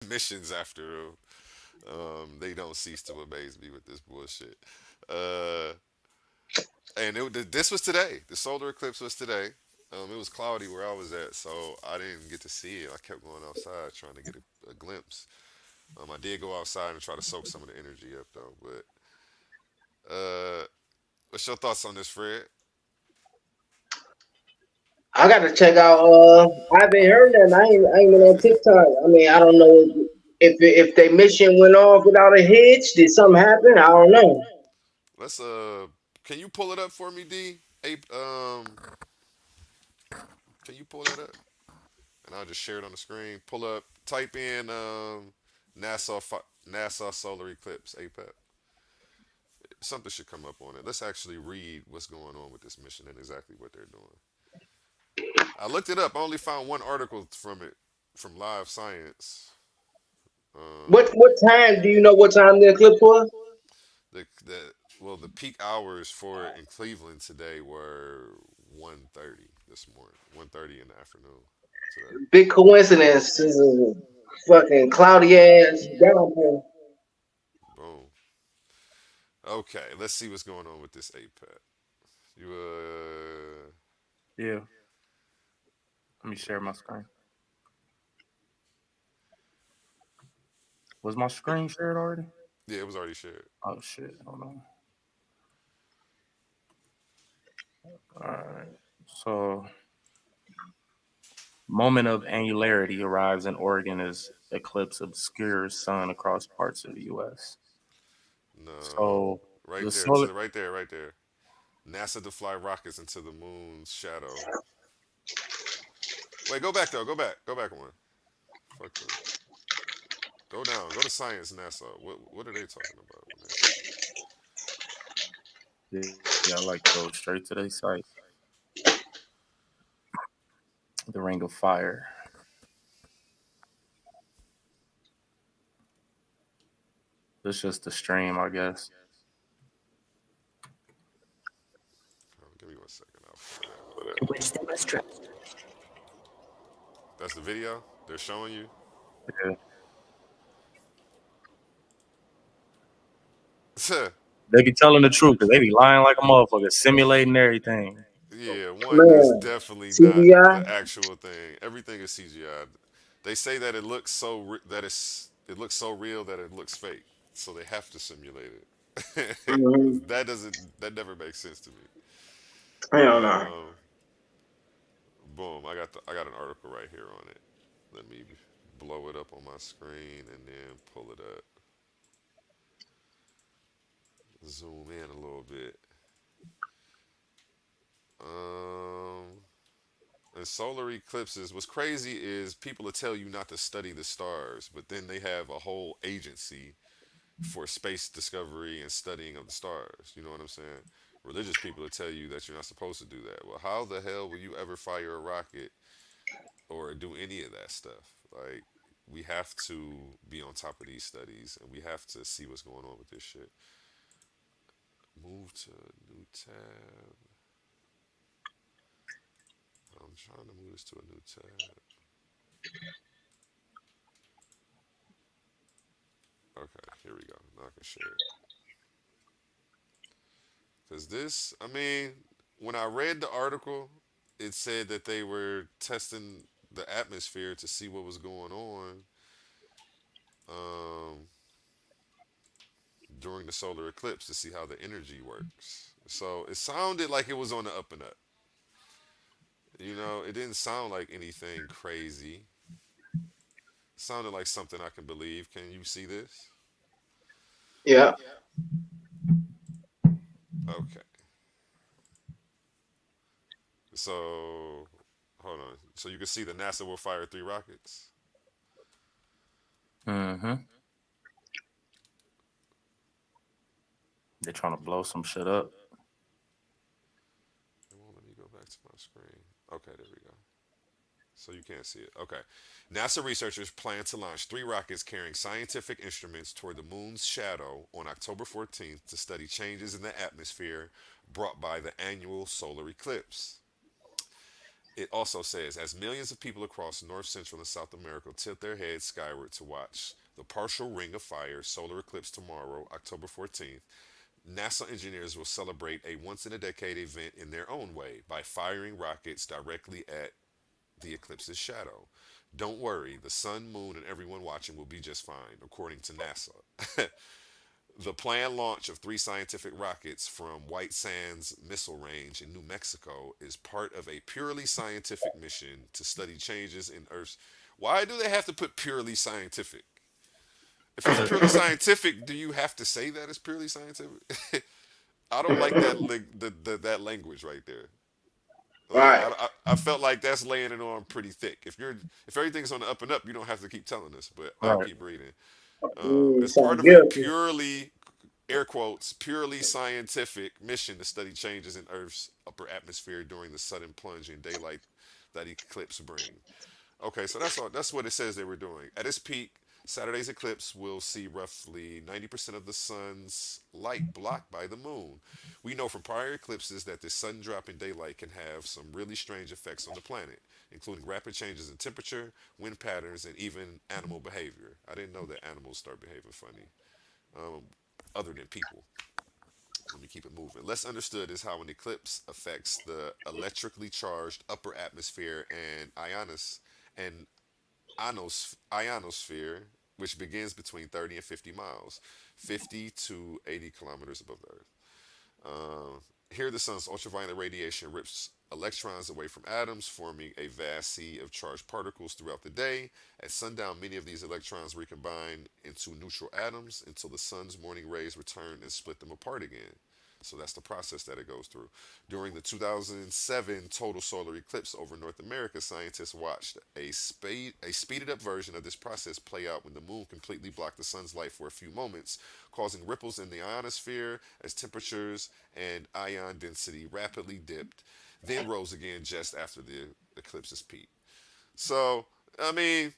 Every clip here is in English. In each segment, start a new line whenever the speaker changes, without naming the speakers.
missions after them. They don't cease to amaze me with this bullshit. Uh, and this was today. The solar eclipse was today. It was cloudy where I was at, so I didn't get to see it. I kept going outside trying to get a glimpse. I did go outside and try to soak some of the energy up though. But what's your thoughts on this, Fred?
I gotta check out. I haven't heard that. I ain't been on TikTok. I mean, I don't know if they mission went off without a hitch. Did something happen? I don't know.
Let's can you pull it up for me, D? Can you pull that up? And I'll just share it on the screen. Pull up, type in NASA solar eclipse APEC. Something should come up on it. Let's actually read what's going on with this mission and exactly what they're doing. I looked it up. I only found one article from it from Live Science. Um,
What time? Do you know what time the eclipse was?
the well, the peak hours for it in Cleveland today were 1:30 this morning, 1:30 in the afternoon today.
Big coincidence. This is a fucking cloudy ass downpour.
Boom. Okay, let's see what's going on with this APEC. You
Yeah. Let me share my screen. Was my screen shared already?
yeah, it was already shared.
Oh shit. Hold on. Alright. So moment of angularity arrives in Oregon as eclipse obscures sun across parts of the US.
No,
So
right
the
there. It
solar
says right there, right there. NASA to fly rockets into the moon's shadow. Wait, go back though. Go back one. Fuck this. Go down. Go to science NASA. What are they talking about when they say
yeah, I like to go straight to their site. The Ring of Fire. It's just the stream, I guess.
Give me 1 second. I'll pull it up. That's the video they're showing you.
Yeah.
yeah,
They be telling the truth because they be lying like a motherfucker, simulating everything.
one. That's
Man,
definitely not
CGI.
the actual thing. Everything is CGI. They say that it looks so it looks so real that it looks fake. So they have to simulate it.
Mm-hmm.
That never makes sense to me.
I don't know.
Um, boom. I got an article right here on it. Let me blow it up on my screen and then pull it up. Zoom in a little bit. Um, and solar eclipses. What's crazy is people will tell you not to study the stars, but then they have a whole agency for space discovery and studying of the stars. You know what I'm saying? Religious people will tell you that you're not supposed to do that. Well, how the hell will you ever fire a rocket or do any of that stuff? Like, we have to be on top of these studies and we have to see what's going on with this shit. Move to a new tab. I'm trying to move this to a new tab. Okay, here we go. Now I can share it. Because this, I mean, when I read the article, it said that they were testing the atmosphere to see what was going on um, during the solar eclipse to see how the energy works. So it sounded like it was on the up and up. You know, it didn't sound like anything crazy. It sounded like something I can believe. Can you see this?
Yeah.
Okay. So hold on. So you can see the NASA will fire 3 rockets.
Mm-hmm. They're trying to blow some shit up.
It won't let me go back to my screen. Okay, there we go. So you can't see it. Okay. NASA researchers plan to launch 3 rockets carrying scientific instruments toward the moon's shadow on October 14th to study changes in the atmosphere brought by the annual solar eclipse. It also says, as millions of people across North, Central, and South America tilt their heads skyward to watch the partial ring of fire solar eclipse tomorrow, October 14th, NASA engineers will celebrate a once in a decade event in their own way by firing rockets directly at the eclipse's shadow. Don't worry, the sun, moon, and everyone watching will be just fine, according to NASA. The planned launch of three scientific rockets from White Sands Missile Range in New Mexico is part of a purely scientific mission to study changes in Earth's. Why do they have to put purely scientific? If it's purely scientific, do you have to say that it's purely scientific? I don't like that language right there. Like
Right.
I felt like that's laying it on pretty thick. If everything's on the up and up, you don't have to keep telling us. But I'll
Right.
keep reading. As part
Sound
of a
guilty.
purely air quotes purely scientific mission to study changes in Earth's upper atmosphere during the sudden plunge in daylight that eclipse bring. Okay, so that's all. That's what it says they were doing. At its peak, Saturday's eclipse will see roughly 90% of the sun's light blocked by the moon. We know from prior eclipses that this sudden drop in daylight can have some really strange effects on the planet, including rapid changes in temperature, wind patterns, and even animal behavior. I didn't know that animals start behaving funny, um, other than people. Let me keep it moving. Less understood is how an eclipse affects the electrically charged upper atmosphere and ionosphere, which begins between 30 and 50 miles, 50 to 80 kilometers above the Earth. Here, the sun's ultraviolet radiation rips electrons away from atoms, forming a vast sea of charged particles throughout the day. At sundown, many of these electrons recombine into neutral atoms until the sun's morning rays return and split them apart again. So that's the process that it goes through. During the 2007 total solar eclipse over North America, scientists watched a speeded up version of this process play out when the moon completely blocked the sun's light for a few moments, causing ripples in the ionosphere as temperatures and ion density rapidly dipped, then rose again just after the eclipse's peak. So, I mean,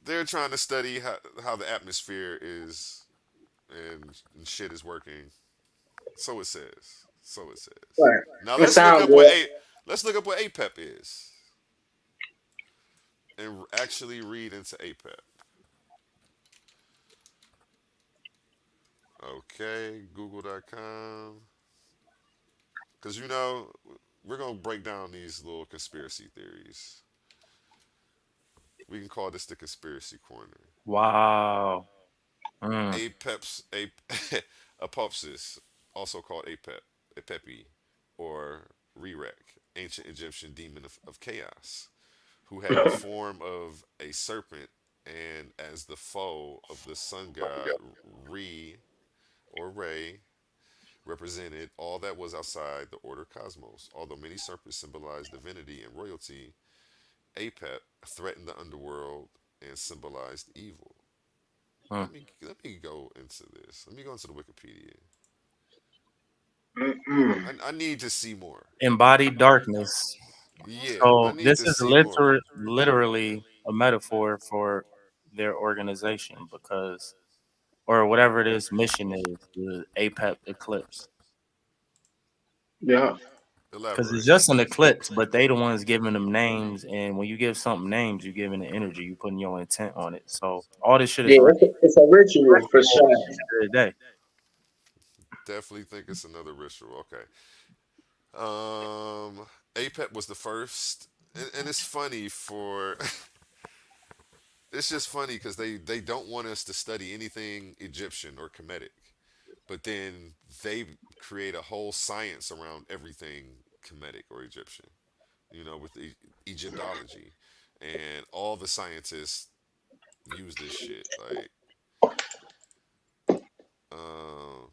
they're trying to study how the atmosphere is and shit is working. So it says. So it says.
Right.
Now
It sound good.
let's look up what APEP is and actually read into APEP. Okay, Google.com. Because we're gonna break down these little conspiracy theories. We can call this the conspiracy corner.
Wow. Mm.
APEP's a Apopsis, also called APEP, Apepi, or Rerek, ancient Egyptian demon of chaos, who had the form of a serpent and as the foe of the sun god Re or Re represented all that was outside the order cosmos. Although many serpents symbolized divinity and royalty, Apep threatened the underworld and symbolized evil.
Mm.
Let me go into this. Let me go into the Wikipedia.
Mm-mm.
I need to see more.
Embodied darkness.
Yeah, I
So
need
this
to
is
see more.
literally a metaphor for their organization because, or whatever this mission is, the APEP eclipse.
Yeah.
Because it's
Elaborate.
just an eclipse, but they the ones giving them names. And when you give something names, you giving the energy, you putting your intent on it. So all this shit is
Yeah,
a
it's a ritual for
ritual at
sure.
the end of the day.
Definitely think it's another ritual. Okay. APEP was the first, and it's funny for. It's just funny because they don't want us to study anything Egyptian or Kemetic, but then they create a whole science around everything Kemetic or Egyptian. With Egyptology, and all the scientists use this shit. Like, um,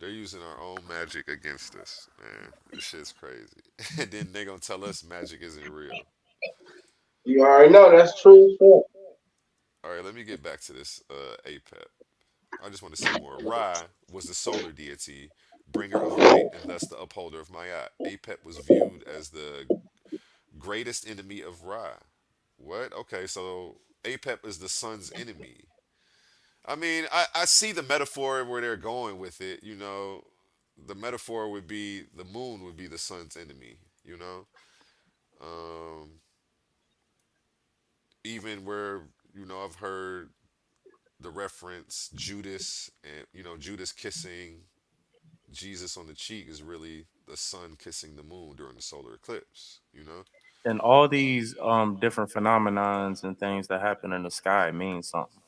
they're using our own magic against us, man. This shit's crazy. And then they gonna tell us magic isn't real.
You already know that's true. Shit.
All right, let me get back to this APEP. I just want to see more. Ra was the solar deity, bringer of light, and thus the upholder of Mayat. Apep was viewed as the greatest enemy of Ra. What? Okay, so Apep is the sun's enemy. I mean, I see the metaphor where they're going with it. The metaphor would be the moon would be the sun's enemy. You know, Um, even where I've heard the reference Judas, and Judas kissing Jesus on the cheek is really the sun kissing the moon during the solar eclipse.
And all these different phenomenons and things that happen in the sky mean something.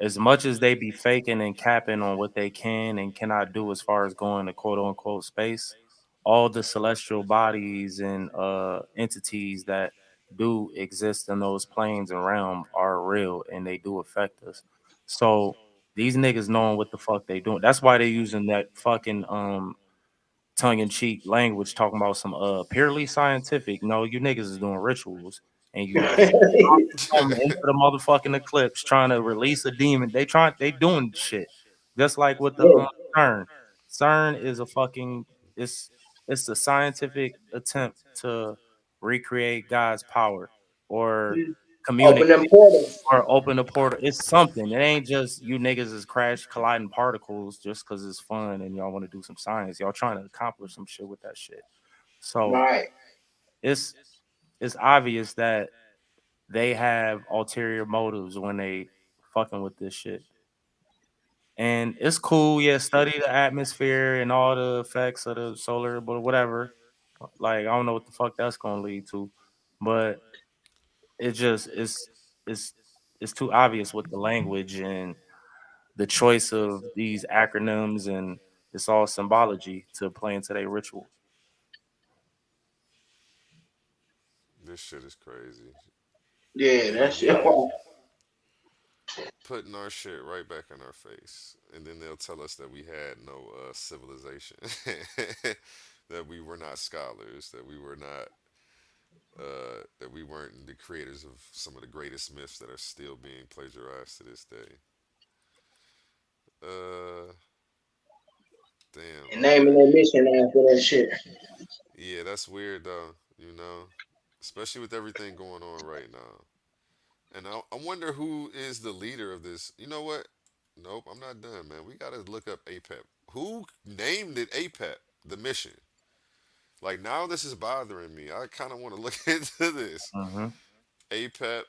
As much as they be faking and capping on what they can and cannot do as far as going to quote unquote space, all the celestial bodies and entities that do exist in those planes and realm are real and they do affect us. So these niggas knowing what the fuck they doing. That's why they using that fucking tongue-in-cheek language talking about some purely scientific. No, you niggas is doing rituals and you come into the motherfucking eclipse trying to release a demon. They doing shit. Just like with the
Yeah.
CERN. CERN is a fucking it's it's a scientific attempt to recreate God's power or
Open
communicate
them portals.
or open a portal. It's something. It ain't just you niggas is crash colliding particles just because it's fun and y'all want to do some science. Y'all trying to accomplish some shit with that shit. So
Right.
it's it's obvious that they have ulterior motives when they fucking with this shit. And it's cool, yeah. Study the atmosphere and all the effects of the solar, but whatever. Like I don't know what the fuck that's gonna lead to, but it just it's it's too obvious with the language and the choice of these acronyms, and it's all symbology to play into their ritual.
This shit is crazy.
Yeah,
And
that's it.
again, putting our shit right back in our face, and then they'll tell us that we had no civilization, that we were not scholars, that we weren't the creators of some of the greatest myths that are still being plagiarized to this day. Uh, damn.
And naming
Okay.
their mission after that shit.
Yeah, that's weird though. Especially with everything going on right now. And I wonder who is the leader of this. You know what? Nope, I'm not done, man. We gotta look up APEP. Who named it APEP? The mission. Like now, this is bothering me. I kind of want to look into this.
Mm-hmm.
APEP,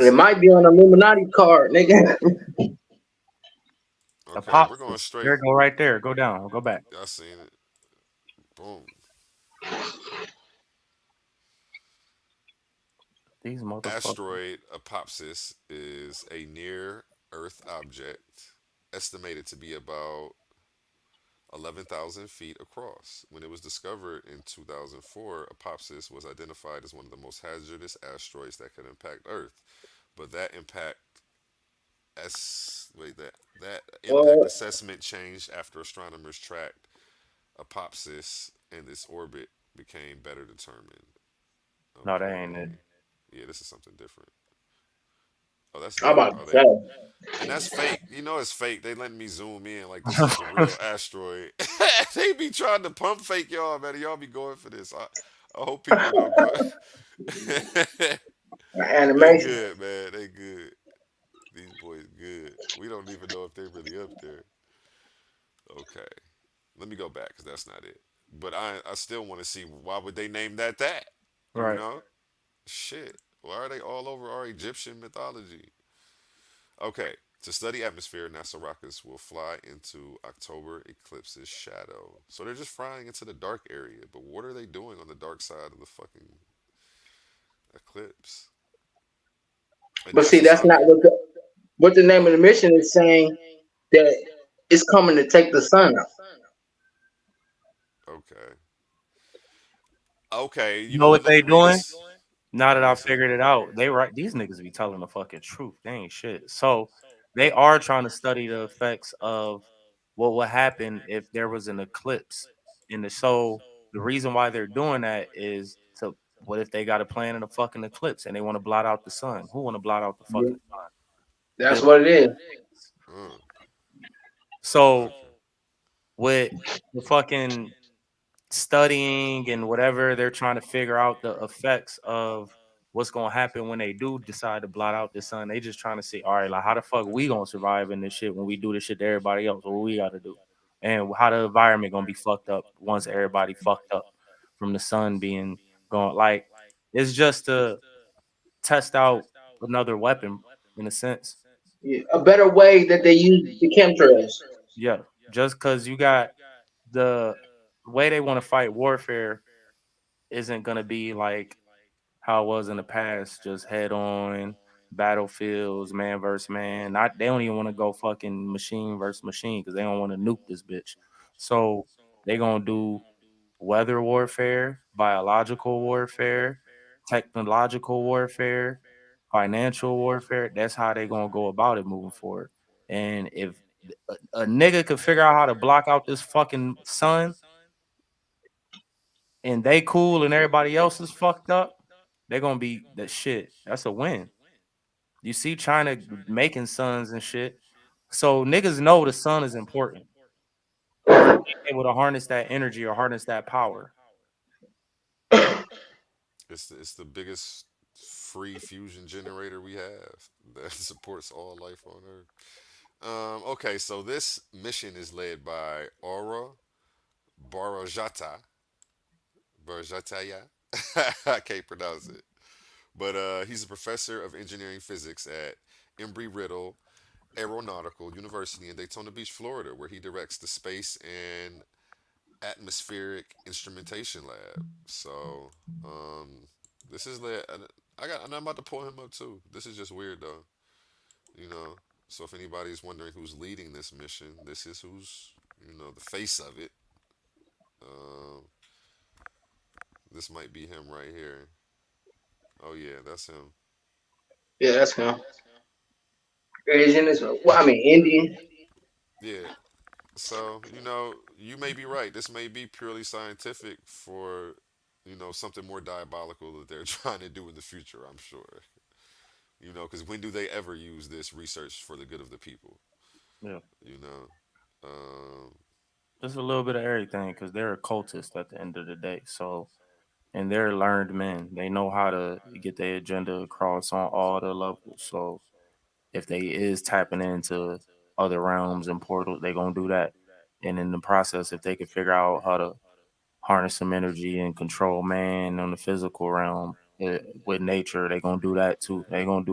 It
NASA.
might be on the Illuminati card, nigga.
Okay, we're going
Apopsis. There
straight.
it go right there. Go down. Go back.
I seen it. Boom.
These motherfuckers.
Asteroid Apopsis is a near Earth object estimated to be about 11,000 feet across. When it was discovered in 2004, Apopsis was identified as one of the most hazardous asteroids that could impact Earth. But that impact
Well,
assessment changed after astronomers tracked Apopsis and its orbit became better determined.
No, that ain't it.
Okay. Yeah, this is something different. Oh, that's
I'm
it.
about
Oh,
to
they
say.
and that's fake. It's fake. They letting me zoom in like this is the real asteroid. They be trying to pump fake y'all, man. Y'all be going for this. I hope people don't go. They
Animation.
good, man. They good. These boys good. We don't even know if they really up there. Okay, let me go back because that's not it. But I still want to see why would they name that? You
Right.
know, shit. Why are they all over our Egyptian mythology? Okay, to study atmosphere, NASA rockets will fly into October eclipse's shadow. So they're just flying into the dark area. But what are they doing on the dark side of the fucking eclipse? And
But see,
NASA
that's
sounded
not what the name of the mission is saying that it's coming to take the sun out.
okay. Okay,
You know what
let me
they
read
doing?
this.
Now that I
What's that?
figured it out, they right. These niggas be telling the fucking truth. They ain't shit. So they are trying to study the effects of what would happen if there was an eclipse in the. So the reason why they're doing that is to what if they got a plan in a fucking eclipse and they want to blot out the sun? Who want to blot out the
Yeah,
fucking sun?
that's
The
what it is.
Uh,
so
okay.
with the fucking studying and whatever, they're trying to figure out the effects of what's gonna happen when they do decide to blot out the sun. They just trying to see, all right, like how the fuck we gonna survive in this shit when we do this shit to everybody else? What we gotta do, and how the environment gonna be fucked up once everybody fucked up from the sun being Going like it's just to test out another weapon in a sense.
Yeah, a better way that they use the chemtrails.
Yeah, just because you got the way they want to fight warfare isn't gonna be like how it was in the past, just head on battlefields, man versus man. Not they don't even want to go fucking machine versus machine because they don't want to nuke this bitch. So they gonna do weather warfare, biological warfare, technological warfare, financial warfare. That's how they gonna go about it moving forward. And if a nigga could figure out how to block out this fucking sun and they cool and everybody else is fucked up, they're gonna be the shit. That's a win. You see China making suns and shit. So niggas know the sun is important. Just being able to harness that energy or harness that power.
It's the biggest free fusion generator we have that supports all life on Earth. Okay, so this mission is led by Aura Barajata. Barajataya. I can't pronounce it. But he's a professor of engineering physics at Embry Riddle Aeronautical University in Daytona Beach, Florida, where he directs the Space and Atmospheric Instrumentation Lab. So, this is the and I'm about to pull him up too. This is just weird though, you know. So if anybody's wondering who's leading this mission, this is who's the face of it. Um, this might be him right here. Oh yeah, that's him.
Yeah, that's him. Asian is well, I mean Indian.
Yeah. So, you may be right. This may be purely scientific for, something more diabolical that they're trying to do in the future, I'm sure. Because when do they ever use this research for the good of the people?
Yeah.
You know? Um,
Just a little bit of everything because they're occultists at the end of the day. So and they're learned men. They know how to get their agenda across on all the levels. So if they is tapping into other realms and portals, they gonna do that. And in the process, if they can figure out how to harness some energy and control man on the physical realm with nature, they gonna do that too. They gonna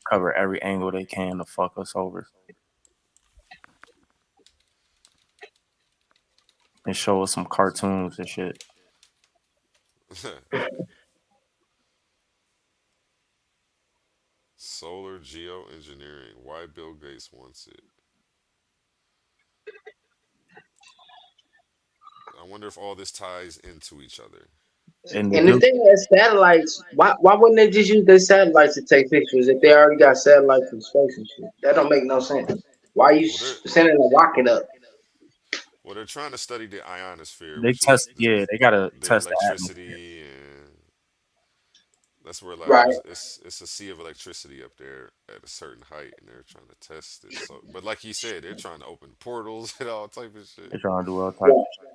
cover every angle they can to fuck us over and show us some cartoons and shit.
solar geoengineering. Why Bill Gates wants it. I wonder if all this ties into each other.
And the
And the
dude,
thing is, satellites. Why wouldn't they just use their satellites to take pictures if they already got satellites from space and shit? That don't make no sense. Why are you
Well, they're
sending a rocket up?
well, they're trying to study the ionosphere,
they
which is
test, yeah, they gotta
the
test the atmosphere.
electricity, and that's where like
Right.
it's a sea of electricity up there at a certain height, and they're trying to test it. So, but like he said, they're trying to open portals and all type of shit.
They're trying to do all types
Yeah.
of shit.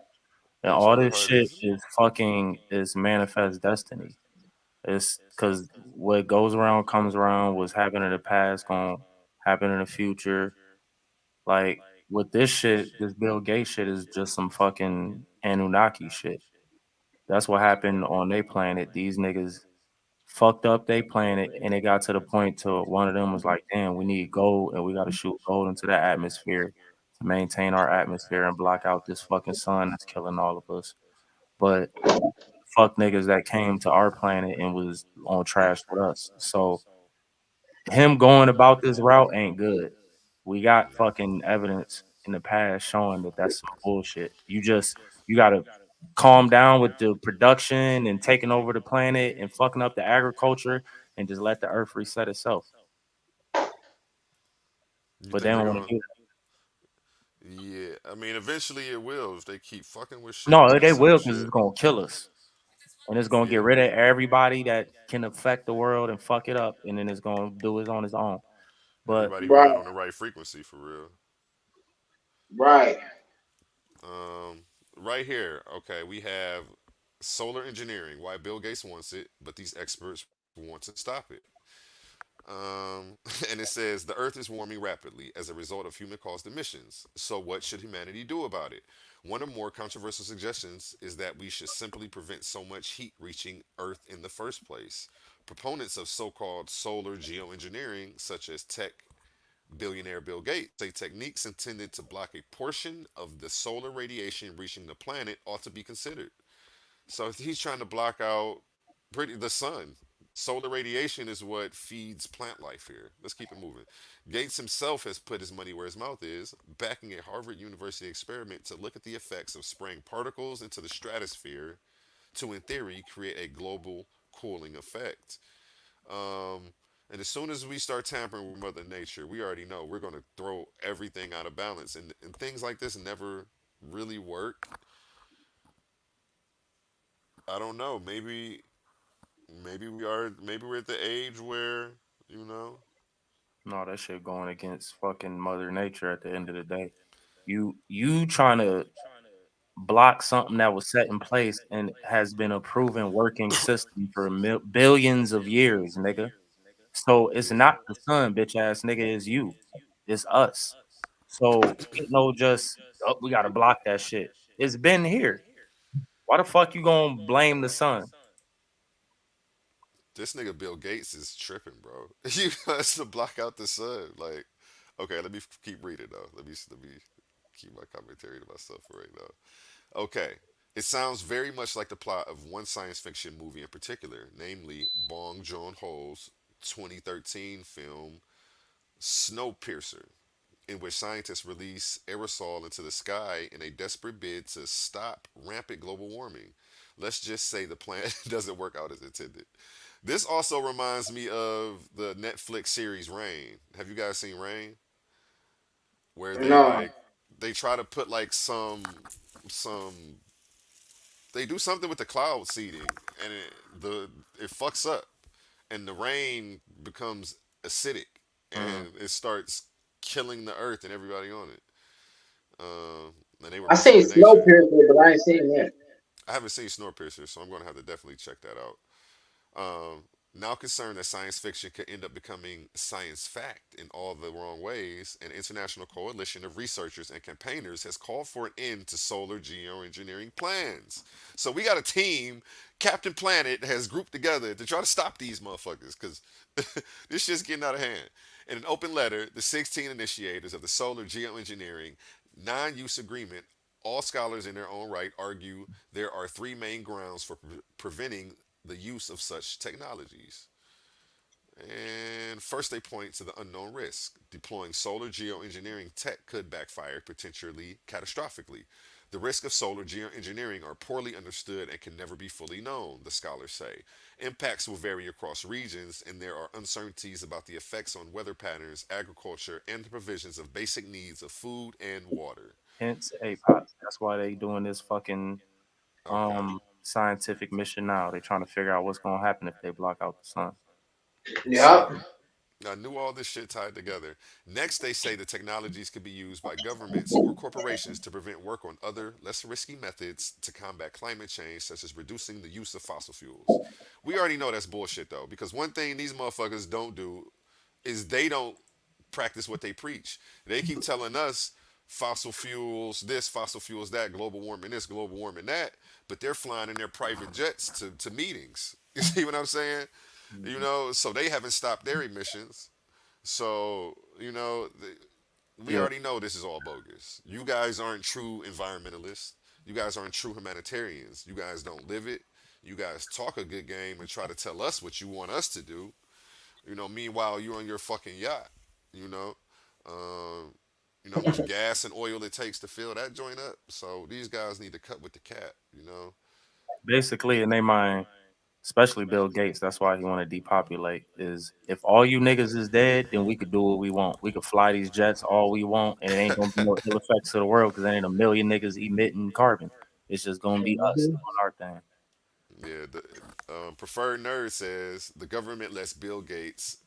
And
Which
all
where
this
hard
shit
is?
is fucking is manifest destiny. It's because what goes around comes around. What's happened in the past gonna happen in the future. Like with this shit, this Bill Gates shit is just some fucking Anunnaki shit. That's what happened on their planet. These niggas fucked up their planet, and it got to the point to one of them was like, "Damn, we need gold, and we got to shoot gold into the atmosphere to maintain our atmosphere and block out this fucking sun that's killing all of us." But fuck niggas that came to our planet and was on trash with us. So him going about this route ain't good. We got fucking evidence in the past showing that that's some bullshit. You gotta calm down with the production and taking over the planet and fucking up the agriculture and just let the earth reset itself.
You
But they
think they're
don't want to
gonna?
do that.
Yeah, I mean, eventually it will if they keep fucking with shit and
No, they
messing with
will because it's
shit.
gonna kill us. And it's gonna get
Yeah,
rid of everybody that can affect the world and fuck it up, and then it's gonna do it on its own. But
everybody who
Right.
not on the right frequency for real.
Right.
Um, right here, okay, we have solar engineering. Why Bill Gates wants it, but these experts want to stop it. and it says the Earth is warming rapidly as a result of human-caused emissions. So, what should humanity do about it? One of more controversial suggestions is that we should simply prevent so much heat reaching Earth in the first place. Proponents of so-called solar geoengineering, such as tech billionaire Bill Gates, say techniques intended to block a portion of the solar radiation reaching the planet ought to be considered. So if he's trying to block out the sun. Solar radiation is what feeds plant life here. Let's keep it moving. Gates himself has put his money where his mouth is, backing a Harvard University experiment to look at the effects of spraying particles into the stratosphere to, in theory, create a global cooling effect. Um, and as soon as we start tampering with Mother Nature, we already know we're going to throw everything out of balance. And things like this never really work. I don't know. Maybe we're at the age where, you know,
No, that shit going against fucking Mother Nature at the end of the day. You trying to block something that was set in place and has been a proven working system for billions of years, nigga. So it's
yeah.
not the sun, bitch ass nigga, it's you. It's us. So ain't no just oh, we gotta block that shit. It's been here. Why the fuck you gonna blame the sun?
This nigga Bill Gates is tripping, bro. You has to block out the sun. Like, okay, let me keep reading though. Let me keep my commentary to myself for right now. Okay. It sounds very much like the plot of one science fiction movie in particular, namely Bong Joon-ho's 2013 film Snowpiercer, in which scientists release aerosol into the sky in a desperate bid to stop rampant global warming. Let's just say the plan doesn't work out as intended. This also reminds me of the Netflix series Rain. Have you guys seen Rain? Where
No.
they try to put like some they do something with the cloud seeding and it fucks up and the rain becomes acidic
Mm.
and it starts killing the earth and everybody on it. And they were
I
messing
seen
with nature.
Snowpiercer, but I ain't seen that.
I haven't seen Snowpiercer, so I'm going to have to definitely check that out. Um, Now concerned that science fiction could end up becoming science fact in all the wrong ways, an international coalition of researchers and campaigners has called for an end to solar geoengineering plans. So we got a team, Captain Planet has grouped together to try to stop these motherfuckers because this shit's getting out of hand. In an open letter, the 16 initiators of the solar geoengineering non-use agreement, all scholars in their own right argue there are three main grounds for preventing the use of such technologies. And first, they point to the unknown risk. Deploying solar geoengineering tech could backfire potentially catastrophically. The risks of solar geoengineering are poorly understood and can never be fully known, the scholars say. Impacts will vary across regions, and there are uncertainties about the effects on weather patterns, agriculture, and the provisions of basic needs of food and water.
Hence APOC. That's why they doing this fucking
Okay.
scientific mission now. They trying to figure out what's gonna happen if they block out the sun.
Yep.
So I knew all this shit tied together. Next, they say the technologies could be used by governments or corporations to prevent work on other, less risky methods to combat climate change, such as reducing the use of fossil fuels. We already know that's bullshit, though, because one thing these motherfuckers don't do is they don't practice what they preach. They keep telling us fossil fuels this, fossil fuels that, global warming this, global warming that, but they're flying in their private jets to meetings. You see what I'm saying? You
Mhm.
know, so they haven't stopped their emissions. So, you know, we
Yeah,
already know this is all bogus. You guys aren't true environmentalists. You guys aren't true humanitarians. You guys don't live it. You guys talk a good game and try to tell us what you want us to do. You know, meanwhile, you're on your fucking yacht. You know, um, you know how much gas and oil it takes to fill that joint up. So these guys need to cut with the cap. You know,
basically in their mind, especially Bill Gates, that's why he want to depopulate. Is if all you niggas is dead, then we could do what we want. We could fly these jets all we want, and it ain't gonna be no ill effects to the world because there ain't a million niggas emitting carbon. It's just gonna be us
Mhm.
doing our thing.
yeah. The preferred nerd says the government lets Bill Gates,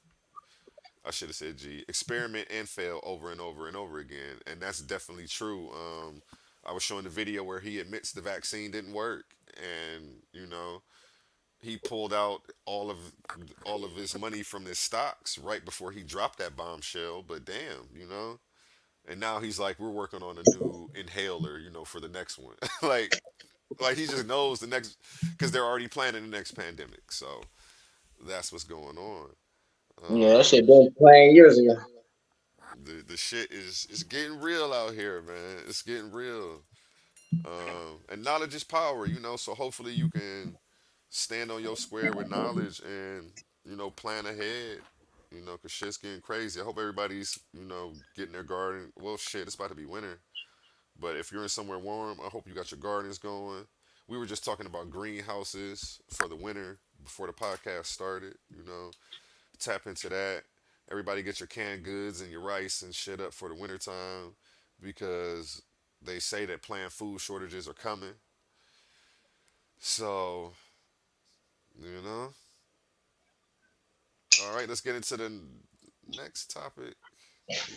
I should have said G, experiment and fail over and over and over again, and that's definitely true. I was showing the video where he admits the vaccine didn't work, and you know, he pulled out all of his money from his stocks right before he dropped that bombshell. But damn, and now he's like, we're working on a new inhaler, for the next one. like he just knows the next, because they're already planning the next pandemic. So that's what's going on.
Yeah, that
Um,
shit been playing years ago.
the shit is getting real out here, man. It's getting real. And knowledge is power, So hopefully you can stand on your square with knowledge and plan ahead. Cause shit's getting crazy. I hope everybody's getting their garden. Well, shit, it's about to be winter. But if you're in somewhere warm, I hope you got your gardens going. We were just talking about greenhouses for the winter before the podcast started. Tap into that. Everybody get your canned goods and your rice and shit up for the wintertime because they say that planned food shortages are coming. So, you know. All right, let's get into the next topic.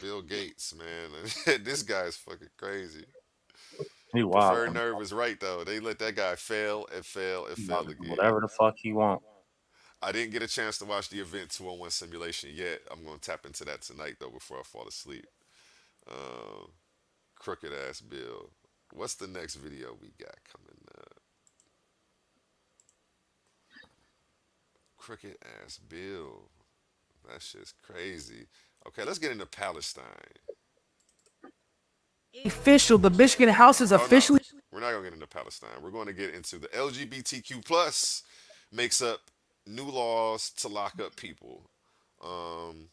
Bill Gates, man. This guy's fucking crazy.
He
Preferred
wild.
nerve was right though. They let that guy fail and fail and fail again.
Whatever the fuck he want.
I didn't get a chance to watch the Event 201 simulation yet. I'm gonna tap into that tonight though before I fall asleep. Um, Crooked ass Bill. What's the next video we got coming up? Crooked ass Bill. That shit's crazy. Okay, let's get into Palestine.
Official, the Michigan House is
Oh no,
officially
we're not gonna get into Palestine. We're going to get into the LGBTQ plus makes up new laws to lock up people, um,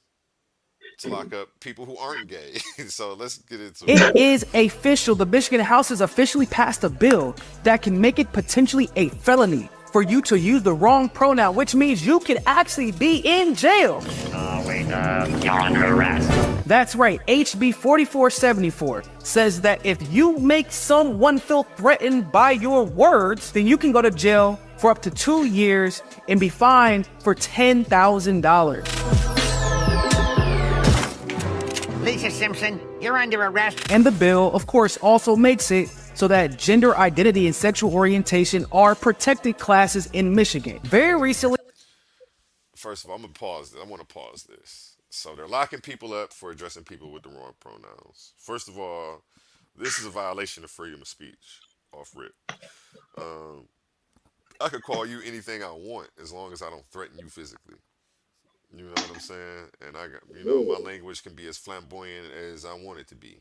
to lock up people who aren't gay. So let's get into it.
it is official. The Michigan House has officially passed a bill that can make it potentially a felony for you to use the wrong pronoun, which means you could actually be in jail.
You're under arrest.
That's right. HB 4474 says that if you make someone feel threatened by your words, then you can go to jail for up to 2 years and be fined for $10,000.
Lisa Simpson, you're under arrest.
And the bill, of course, also makes it so that gender identity and sexual orientation are protected classes in Michigan. Very recently,
First of all, I'm gonna pause. I want to pause this. So they're locking people up for addressing people with the wrong pronouns. First of all, this is a violation of freedom of speech. Off rip. Um, I could call you anything I want as long as I don't threaten you physically. You know what I'm saying? And I got, my language can be as flamboyant as I want it to be,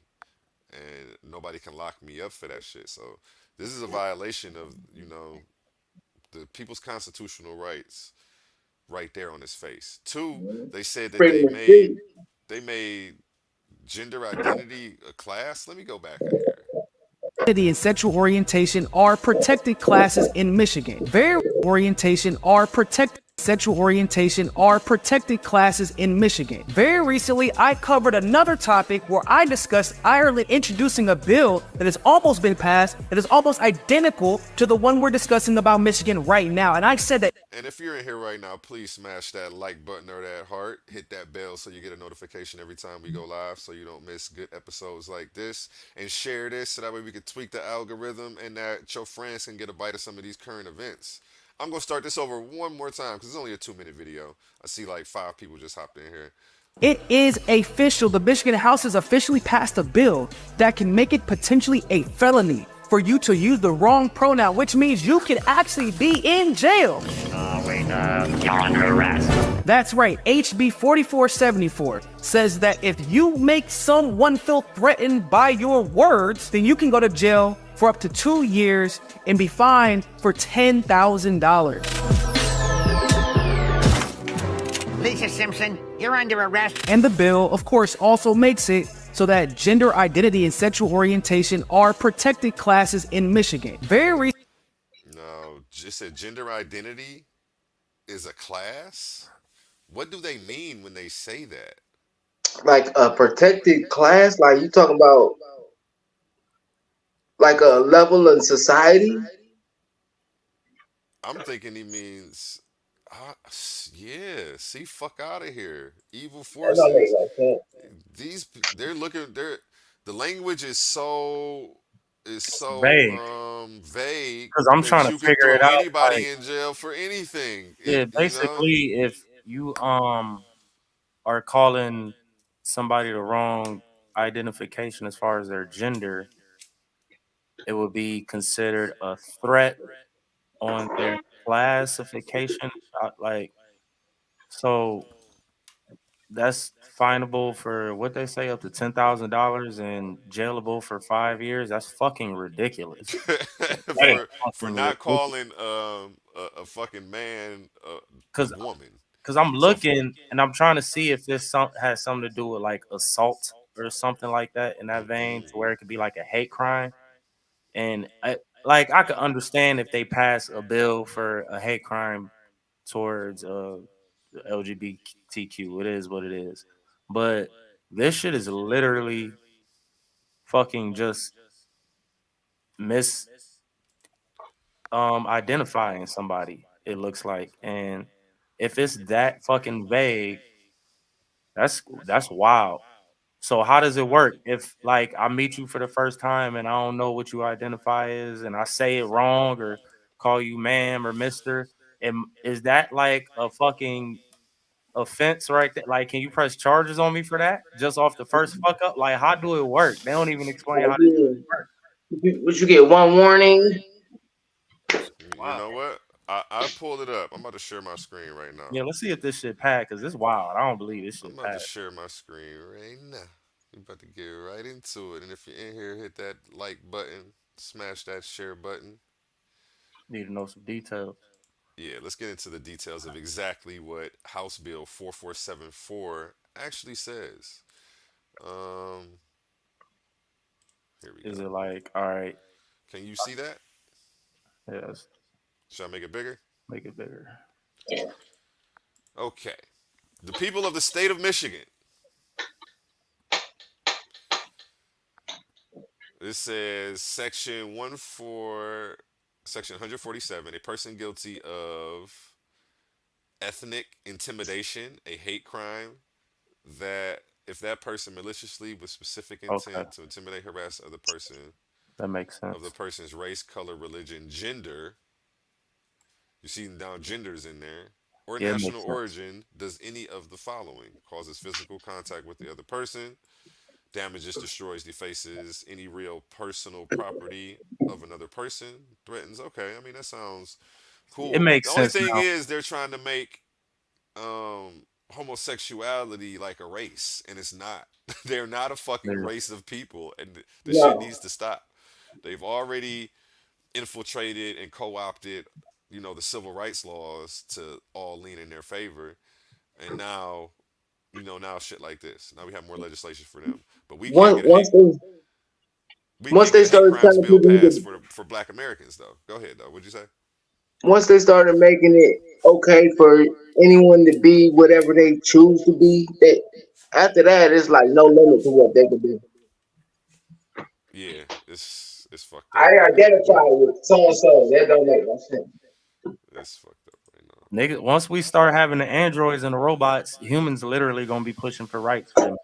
and nobody can lock me up for that shit. So this is a violation of, the people's constitutional rights right there on his face. Two, they said that
Freedom of speech.
they made gender identity a class. Let me go back in here.
identity and sexual orientation are protected classes in Michigan. Very orientation are protected. Sexual orientation are protected classes in Michigan. Very recently, I covered another topic where I discussed Ireland introducing a bill that has almost been passed, that is almost identical to the one we're discussing about Michigan right now. And I said that
And if you're in here right now, please smash that like button or that heart. Hit that bell so you get a notification every time we go live so you don't miss good episodes like this. And share this so that way we can tweak the algorithm and that your friends can get a bite of some of these current events. I'm going to start this over one more time because it's only a 2-minute video. I see like 5 people just hopped in here.
it is official. The Michigan House has officially passed a bill that can make it potentially a felony for you to use the wrong pronoun, which means you could actually be in jail.
You're under arrest.
That's right. HB 4474 says that if you make someone feel threatened by your words, then you can go to jail for up to 2 years and be fined for $10,000.
Lisa Simpson, you're under arrest.
And the bill, of course, also makes it so that gender identity and sexual orientation are protected classes in Michigan. Very
No, just said gender identity is a class? What do they mean when they say that?
Like a protected class, like you talking about like a level in society.
I'm thinking he means, yeah, see, fuck out of here. Evil
That's not make
forces.
no sense.
These, they're looking, the language is so is so
Vague.
vague
Because I'm trying
that
to
you can
figure it
throw
out.
anybody
Like,
in jail for anything.
yeah,
You know.
basically, if you are calling somebody the wrong identification as far as their gender, it would be considered a threat on their classification. Like, so that's finable for what they say up to $10,000 and jailable for 5 years. That's fucking ridiculous. That is
For
fucking
not
ridiculous.
calling a fucking man
Because
a woman.
because I'm
So for,
looking and I'm trying to see if this has something to do with like assault or something like that in that vein, to where it could be like a hate crime. And I could understand if they pass a bill for a hate crime towards LGBTQ. It is what it is. But this shit is literally fucking just mis identifying somebody, it looks like. And if it's that fucking vague, that's wild. So how does it work? If like I meet you for the first time and I don't know what you identify as and I say it wrong or call you ma'am or mister, and is that like a fucking offense right there? Like, can you press charges on me for that just off the first fuck up? Like, how do it work? They don't even explain
Like,
how this
yeah.
works.
Would you get one warning?
you
Wow.
know what? I pulled it up. I'm about to share my screen right now.
Yeah, let's see if this shit passed because it's wild. I don't believe this
I'm
shit
about to
passed.
share my screen right now. We about to get right into it. And if you're in here, hit that like button, smash that share button.
Need to know some details.
Yeah, let's get into the details of exactly what House Bill 4474 actually says. Um, Here we
Is
go.
it like, all right,
Can you see that?
yes,
Should I make it bigger?
make it bigger.
Okay. The people of the state of Michigan. This says section 147, a person guilty of ethnic intimidation, a hate crime, that if that person maliciously with specific
Okay,
intent to intimidate, harass other person
that makes
of the
sense.
person's race, color, religion, gender, you see now genders in there, or
Yeah, it
national
makes sense.
origin, does any of the following: causes physical contact with the other person, damages, destroys, defaces any real personal property of another person, threatens. Okay, I mean that sounds
It
cool. The
makes
only
sense
thing
now.
is they're trying to make homosexuality like a race, and it's not. They're not a fucking
Nigga.
race of people, and the shit
No.
needs to stop. They've already infiltrated and co-opted, the civil rights laws to all lean in their favor, and now shit like this. Now we have more legislation for them, but
Once once they
we
once
can't
they
get a hate
started
crimes
telling
bill
people you
passed
could,
for Black Americans though. Go ahead though. What'd you say?
once they started making it okay for anyone to be whatever they choose to be, they after that it's like no limit to what they can do.
Yeah, it's fucked up
I
right now.
identify with so and so. That don't make no sense.
It's fucked up right now.
Nigga, once we start having the androids and the robots, humans literally gonna be pushing for rights for them.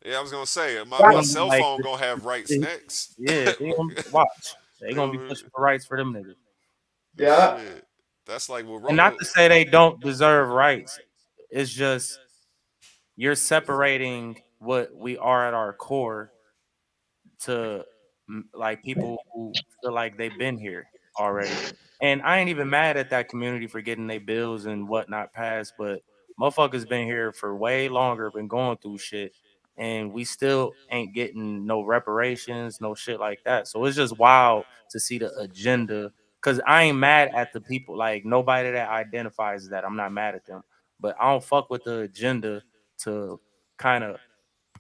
Yeah, I was gonna say my,
It's
my
Right.
gonna be
cell
like,
phone gonna have rights next.
yeah, they gonna watch. They
They
gonna
gonna
be
be,
pushing for rights for them niggas.
Yeah.
shit. That's like what
And not
Romo.
to say they don't deserve rights. It's just you're separating what we are at our core to like people who feel like they've been here already. And I ain't even mad at that community for getting their bills and whatnot passed, but motherfuckers been here for way longer, been going through shit, and we still ain't getting no reparations, no shit like that. So it's just wild to see the agenda. Cause I ain't mad at the people, like nobody that identifies as that. I'm not mad at them, but I don't fuck with the agenda to kind of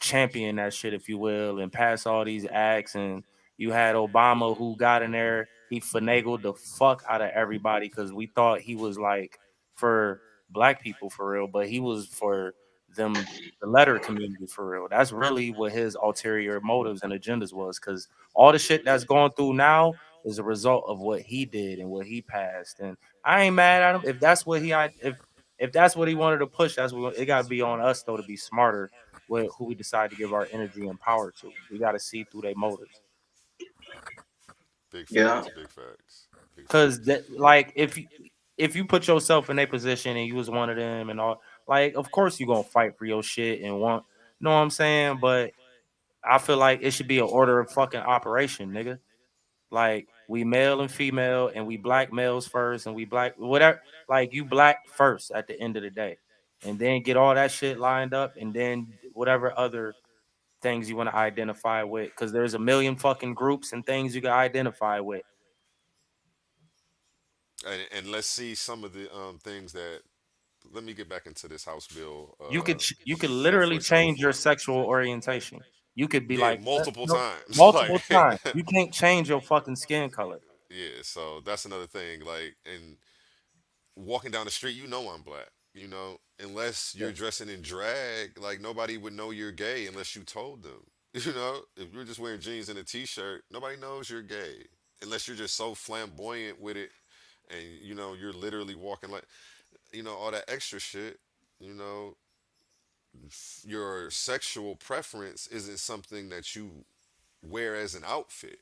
champion that shit, if you will, and pass all these acts. And you had Obama who got in there, he finagled the fuck out of everybody because we thought he was like for black people for real, but he was for them, the letter community for real. That's really what his ulterior motives and agendas was, because all the shit that's going through now is a result of what he did and what he passed. And I ain't mad at him if that's what if that's what he wanted to push. That's what it got to be on us though, to be smarter with who we decide to give our energy and power to. We got to see through their motives.
Big
Yeah.
facts. Big facts. Big
Cause
facts.
that, like, if you put yourself in a position and you was one of them and all, like, of course you gonna fight for your shit and want, know what I'm saying? But I feel like it should be an order of fucking operation, nigga. Like, we male and female, and we black males first, and we black whatever. Like, you black first at the end of the day, and then get all that shit lined up, and then whatever other things you want to identify with, because there's a million fucking groups and things you can identify with.
And let's see some of the things that. Let me get back into this House Bill
You could literally change your
474.
sexual orientation. You could be
Yeah,
like,
multiple
no,
times.
multiple
Like,
times. You can't change your fucking skin color.
yeah. So that's another thing. Like, and walking down the street, you know I'm black. You know, unless you're dressing in drag, like nobody would know you're gay unless you told them. You know, if you're just wearing jeans and a t-shirt, nobody knows you're gay unless you're just so flamboyant with it, and you know you're literally walking like, you know, all that extra shit. You know, your sexual preference isn't something that you wear as an outfit.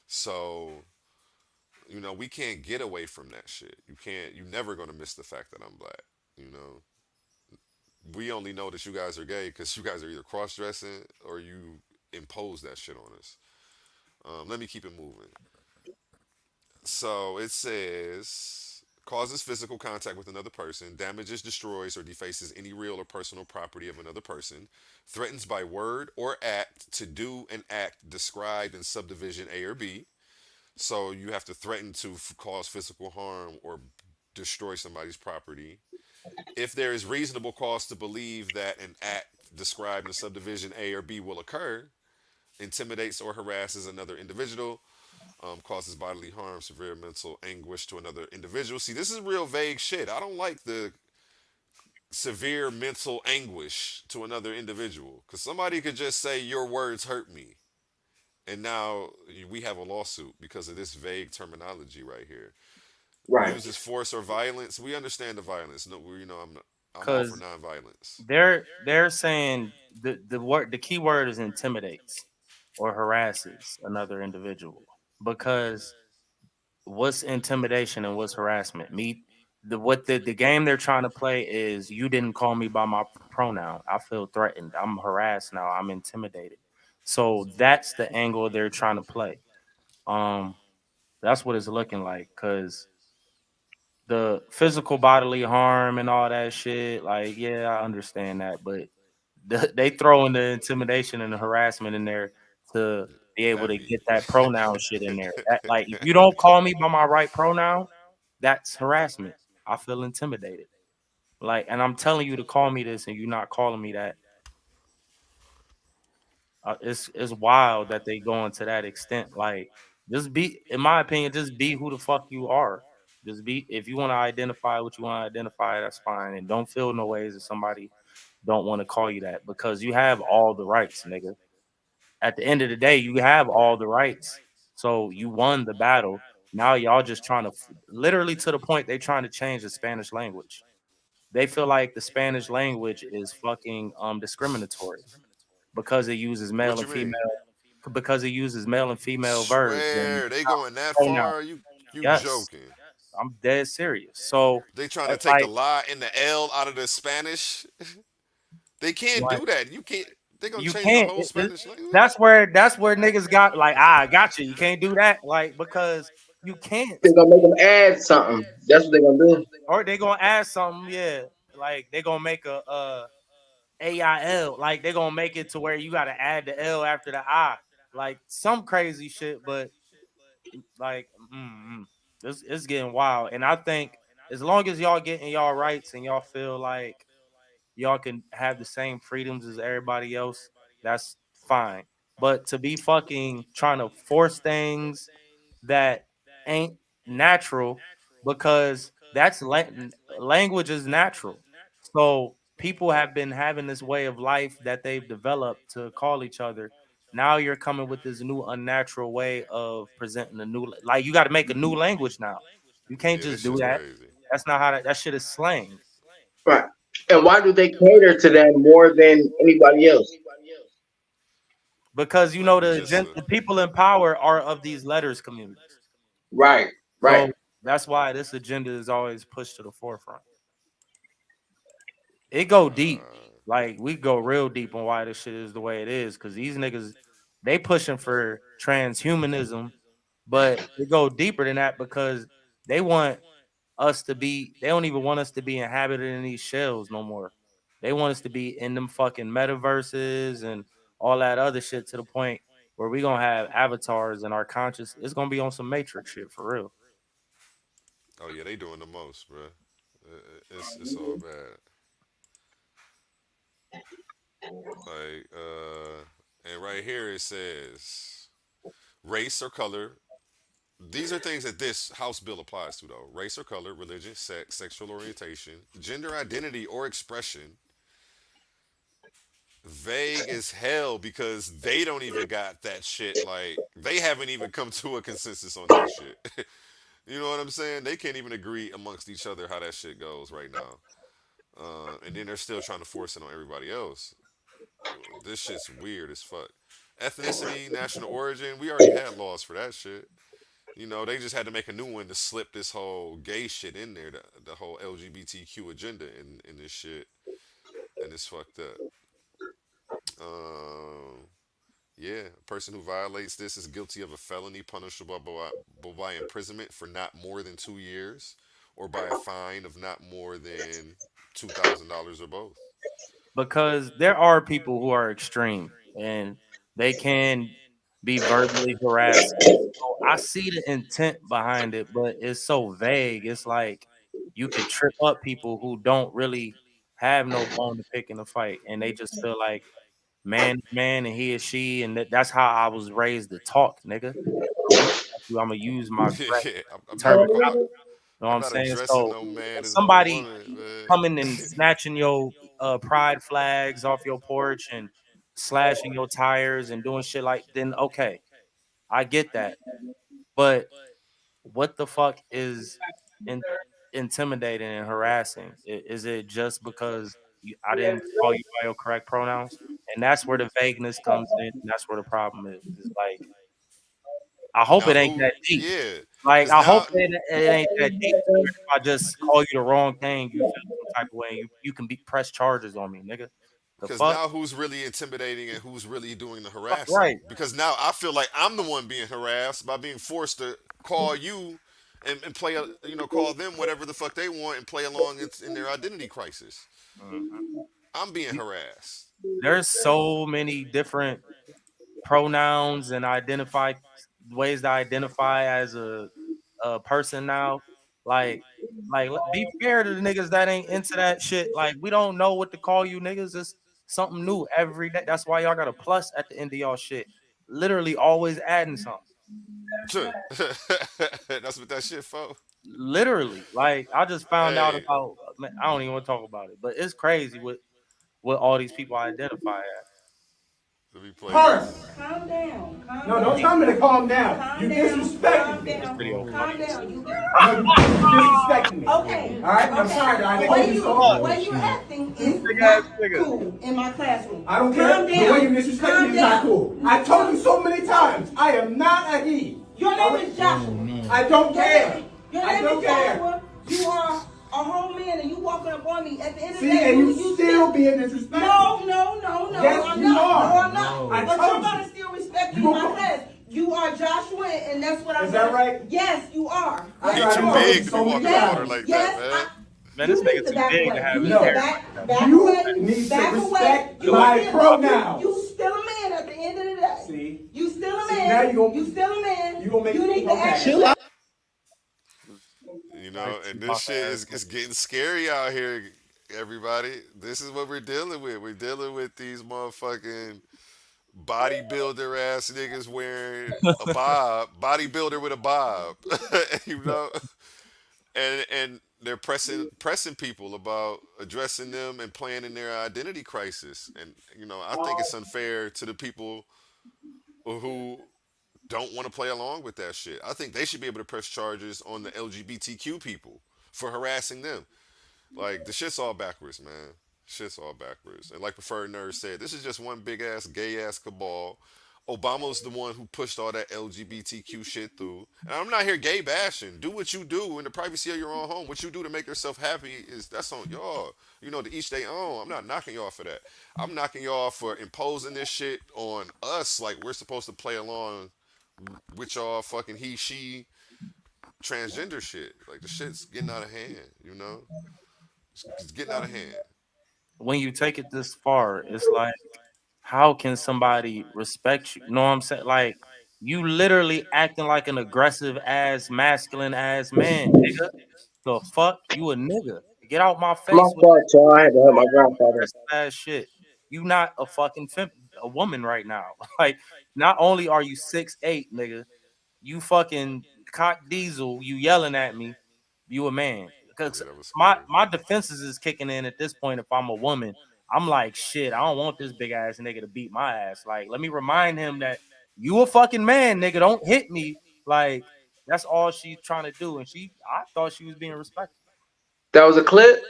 So, you know, we can't get away from that shit. You can't, you're never going to miss the fact that I'm black. You know, we only know that you guys are gay because you guys are either cross dressing or you impose that shit on us. Let me keep it moving. So it says causes physical contact with another person, damages, destroys, or defaces any real or personal property of another person, threatens by word or act to do an act described in subdivision A or B. So you have to threaten to cause physical harm or destroy somebody's property. If there is reasonable cause to believe that an act described in subdivision A or B will occur, intimidates or harasses another individual, causes bodily harm, severe mental anguish to another individual. See, this is real vague shit. I don't like the severe mental anguish to another individual because somebody could just say, your words hurt me. And now we have a lawsuit because of this vague terminology right here.
Right.
Uses force or violence. We understand the violence. No, you know, I'm all for
Because
nonviolence.
they're saying the key word is intimidates or harasses another individual. Because what's intimidation and what's harassment? The game they're trying to play is, you didn't call me by my pronoun. I feel threatened. I'm harassed now. I'm intimidated. So that's the angle they're trying to play. Um, that's what it's looking like, because the physical bodily harm and all that shit, like, yeah, I understand that, but they throw in the intimidation and the harassment in there to be able to
Heavy.
get that pronoun shit in there. That, like, if you don't call me by my right pronoun, that's harassment. I feel intimidated. Like, and I'm telling you to call me this, and you're not calling me that. It's wild that they go into that extent. Like, just be, in my opinion, just be who the fuck you are. Just be. If you want to identify what you want to identify, that's fine, and don't feel no ways if somebody don't want to call you that, because you have all the rights, nigga. At the end of the day, you have all the rights. So you won the battle. Now y'all just trying to, literally to the point they trying to change the Spanish language. They feel like the Spanish language is fucking discriminatory because it uses male
What you
and
mean?
female, because it uses male and female verbs and
Swear they going that
pronoun.
far? You
Yes,
joking?
I'm dead serious. So
They trying to take the
like,
lie and the L out of the Spanish? They can't
like,
do that. You can't. They gonna
you
change the
can't.
whole Spanish language?
That's where niggas got like, I got you. You can't do that, like, because you can't.
They're gonna make them add something. That's what they're gonna do.
Or they gonna add something, yeah. Like, they gonna make a AIL. Like, they gonna make it to where you gotta add the L after the I. Like, some crazy shit, but like, it's getting wild. And I think as long as y'all getting y'all rights and y'all feel like y'all can have the same freedoms as everybody else, that's fine. But to be fucking trying to force things that ain't natural, because language is natural. So people have been having this way of life that they've developed to call each other. Now you're coming with this new unnatural way of presenting a new, like, you got to make a new language now. You can't
Yeah,
just
this
do
shit's
that.
crazy.
That's not how that shit is slang.
Right. And why do they cater to that more than anybody else?
because you
Like
know
we just
the people in power are of these letters communities.
Right, right.
So that's why this agenda is always pushed to the forefront. It go deep. Like we go real deep on why this shit is the way it is. Cause these niggas, they pushing for transhumanism, but it go deeper than that because they want us to be, they don't even want us to be inhabited in these shells no more. They want us to be in them fucking metaverses and all that other shit to the point where we gonna have avatars in our conscious. It's gonna be on some Matrix shit for real.
oh yeah, they doing the most, bro. It's all bad. Like and right here it says race or color. These are things that this House bill applies to, though. Race or color, religion, sex, sexual orientation, gender identity or expression. Vague as hell because they don't even got that shit. Like, they haven't even come to a consensus on that shit. You know what I'm saying? They can't even agree amongst each other how that shit goes right now. And then they're still trying to force it on everybody else. This shit's weird as fuck. Ethnicity, national origin, we already had laws for that shit. You know, they just had to make a new one to slip this whole gay shit in there, the whole LGBTQ agenda in this shit, and it's fucked up. Um, yeah, a person who violates this is guilty of a felony punishable by imprisonment for not more than 2 years, or by a fine of not more than $2,000 or both.
Because there are people who are extreme and they can be verbally harassing. So I see the intent behind it, but it's so vague. It's like you could trip up people who don't really have no bone to pick in the fight, and they just feel like man, is man, and he is she, and that's how I was raised to talk, nigga. I'm gonna use my correct
Yeah,
terminology. You know what
I'm
I'm
not
saying?
addressing
So
no man as no
somebody
woman,
coming and
man.
snatching your pride flags off your porch and slashing your tires and doing shit like, then okay, I get that. But what the fuck is in, intimidating and harassing? Is it just because I didn't call you by your correct pronouns? And that's where the vagueness comes in. And that's where the problem is. It's like I hope
Now
it ain't
who?
that deep.
Yeah,
Like
because
I hope
now,
it ain't that deep. To where if I just call you the wrong thing, you feel some type of way. You can be press charges on me, nigga. The
because
fuck?
now who's really intimidating and who's really doing the harassing?
Right.
Because now I feel like I'm the one being harassed by being forced to call you and play, call them whatever the fuck they want and play along in their identity crisis.
Mhm.
I'm being harassed.
There's so many different pronouns and identify ways to identify as a person now. Like, be fair to the niggas that ain't into that shit. Like, we don't know what to call you niggas. It's something new every day. That's why y'all got a plus at the end of y'all shit. Literally always adding something.
Sure. That's what that shit for.
Literally. Like, I just found out
Hey,
about man, I don't even want to talk about it, but it's crazy what all these people identify as.
let me play
Purse.
this.
Calm down. No, don't tell me to calm down. You disrespected me.
This video
Calm
funny.
down. No, you disrespected me. Okay. All right. I'm sorry. I told you so.
Fuck.
The way you acting is
Big ass
not
nigga.
cool in my classroom.
I don't care.
Calm
The
down.
way you disrespect me is not cool. I told you so many times. I am not a he.
Your name is Joshua.
I don't care.
Your
I
name
don't
is
care.
Joshua. You are a whole man and you walking up on me. At the end of the
See,
day,
and you still being disrespectful.
No.
Yes,
I'm
you
not.
are.
No, I'm not.
I
But
told
you're
you.
gonna still respect me
You
in my
gonna-
class. You are Joshua, and that's what I'm.
Is that right?
Yes, you are.
I
You're
tried
too
to
big to be
so many
walking up on her
times.
like
Yes,
that, man.
Man, this
you need
nigga
to
too
back
big
away.
to have
You
his
need to
hair.
back
You
away.
need to
Back
respect
away.
my
You
pronouns.
You still a man at the end of the day.
See?
You still a
See,
man.
now you
still a man.
you gonna make
You
me-
need to
okay.
act.
Chill out.
And this shit is it's getting scary out here, everybody. This is what we're dealing with. We're dealing with these motherfucking bodybuilder ass niggas wearing a bob, bodybuilder with a bob, you know, and they're pressing people about addressing them and playing in their identity crisis. And I think it's unfair to the people who don't want to play along with that shit. I think they should be able to press charges on the LGBTQ people for harassing them. Like the shit's all backwards, man. Shit's all backwards. And like Preferred Nerd said, this is just one big ass gay ass cabal Obama's the one who pushed all that LGBTQ shit through. And I'm not here gay bashing. Do what you do in the privacy of your own home. What you do to make yourself happy is that's on y'all. You know, to each their own. I'm not knocking y'all for that. I'm knocking y'all for imposing this shit on us like we're supposed to play along with y'all fucking he, she, transgender shit. Like the shit's getting out of hand, you know? It's getting out of hand.
When you take it this far, it's like, how can somebody respect you? You know what I'm saying? Like, you literally acting like an aggressive ass, masculine ass man, nigga. The fuck? You a nigga. Get out my face
My
with
fault, y'all. I had to help my grandfather.
aggressive ass shit. You not a fucking a woman right now. Like, not only are you 6'8", nigga, you fucking cock diesel, you yelling at me, you a man. Because
Yeah, that was
my
crazy.
my defenses is kicking in at this point. If I'm a woman, I'm like, shit, I don't want this big ass nigga to beat my ass. Like, let me remind him that you a fucking man, nigga. Don't hit me. Like, that's all she's trying to do. And I thought she was being respectful.
That was a clip.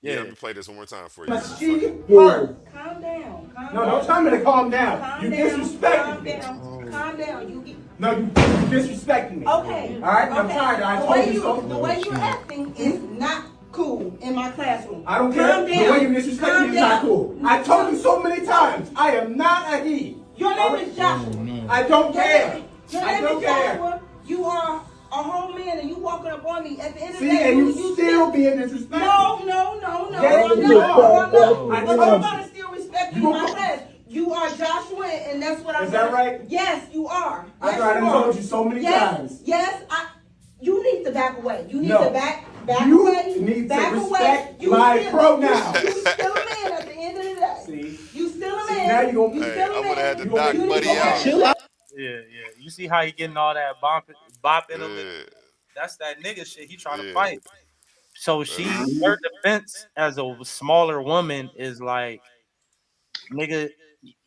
Yeah,
Yeah.
let me play this one more time for you.
But
This is
she
funny.
hurt.
Calm down. Calm
No,
down.
don't tell me to calm down.
Calm
You
down.
disrespected
Calm
me.
down. Calm down.
No, you disrespecting me.
Okay.
All right, I'm
Okay.
tired. I
The
told
way
you so.
The way you're acting is not cool in my classroom.
I don't care.
Calm
The
down.
way you disrespect me is not cool. I told you so many times. I am not a he.
Your name is Joshua.
I don't care.
Your
I
name
don't
is
care.
Joshua. You are a whole man and you walking up on me. At the end of the
See,
day,
and you still being disrespectful.
No.
Yes,
I'm
you
not.
are.
No, I'm
I
not.
told
But I'm
you.
gonna still respect
You
you in my
go-
class. You are Joshua, and that's what I'm.
Is that right?
Yes, you are.
After
Yes,
I done
you are.
told you so many
yes,
times.
Yes, you need to back away. You need
No.
to back
You
away.
need to
back
respect
away.
my
still,
pronouns.
You still a man at the end of the day.
See?
You still a
See,
man.
now you gonna-
You
Hey,
still a
I
man.
would have had to
You gonna
knock
make me
Buddy
go
out.
chill out.
Yeah. You see how he getting all that bopping him?
Yeah,
That's that nigga shit. He trying to
yeah.
fight. So her defense as a smaller woman is like, nigga,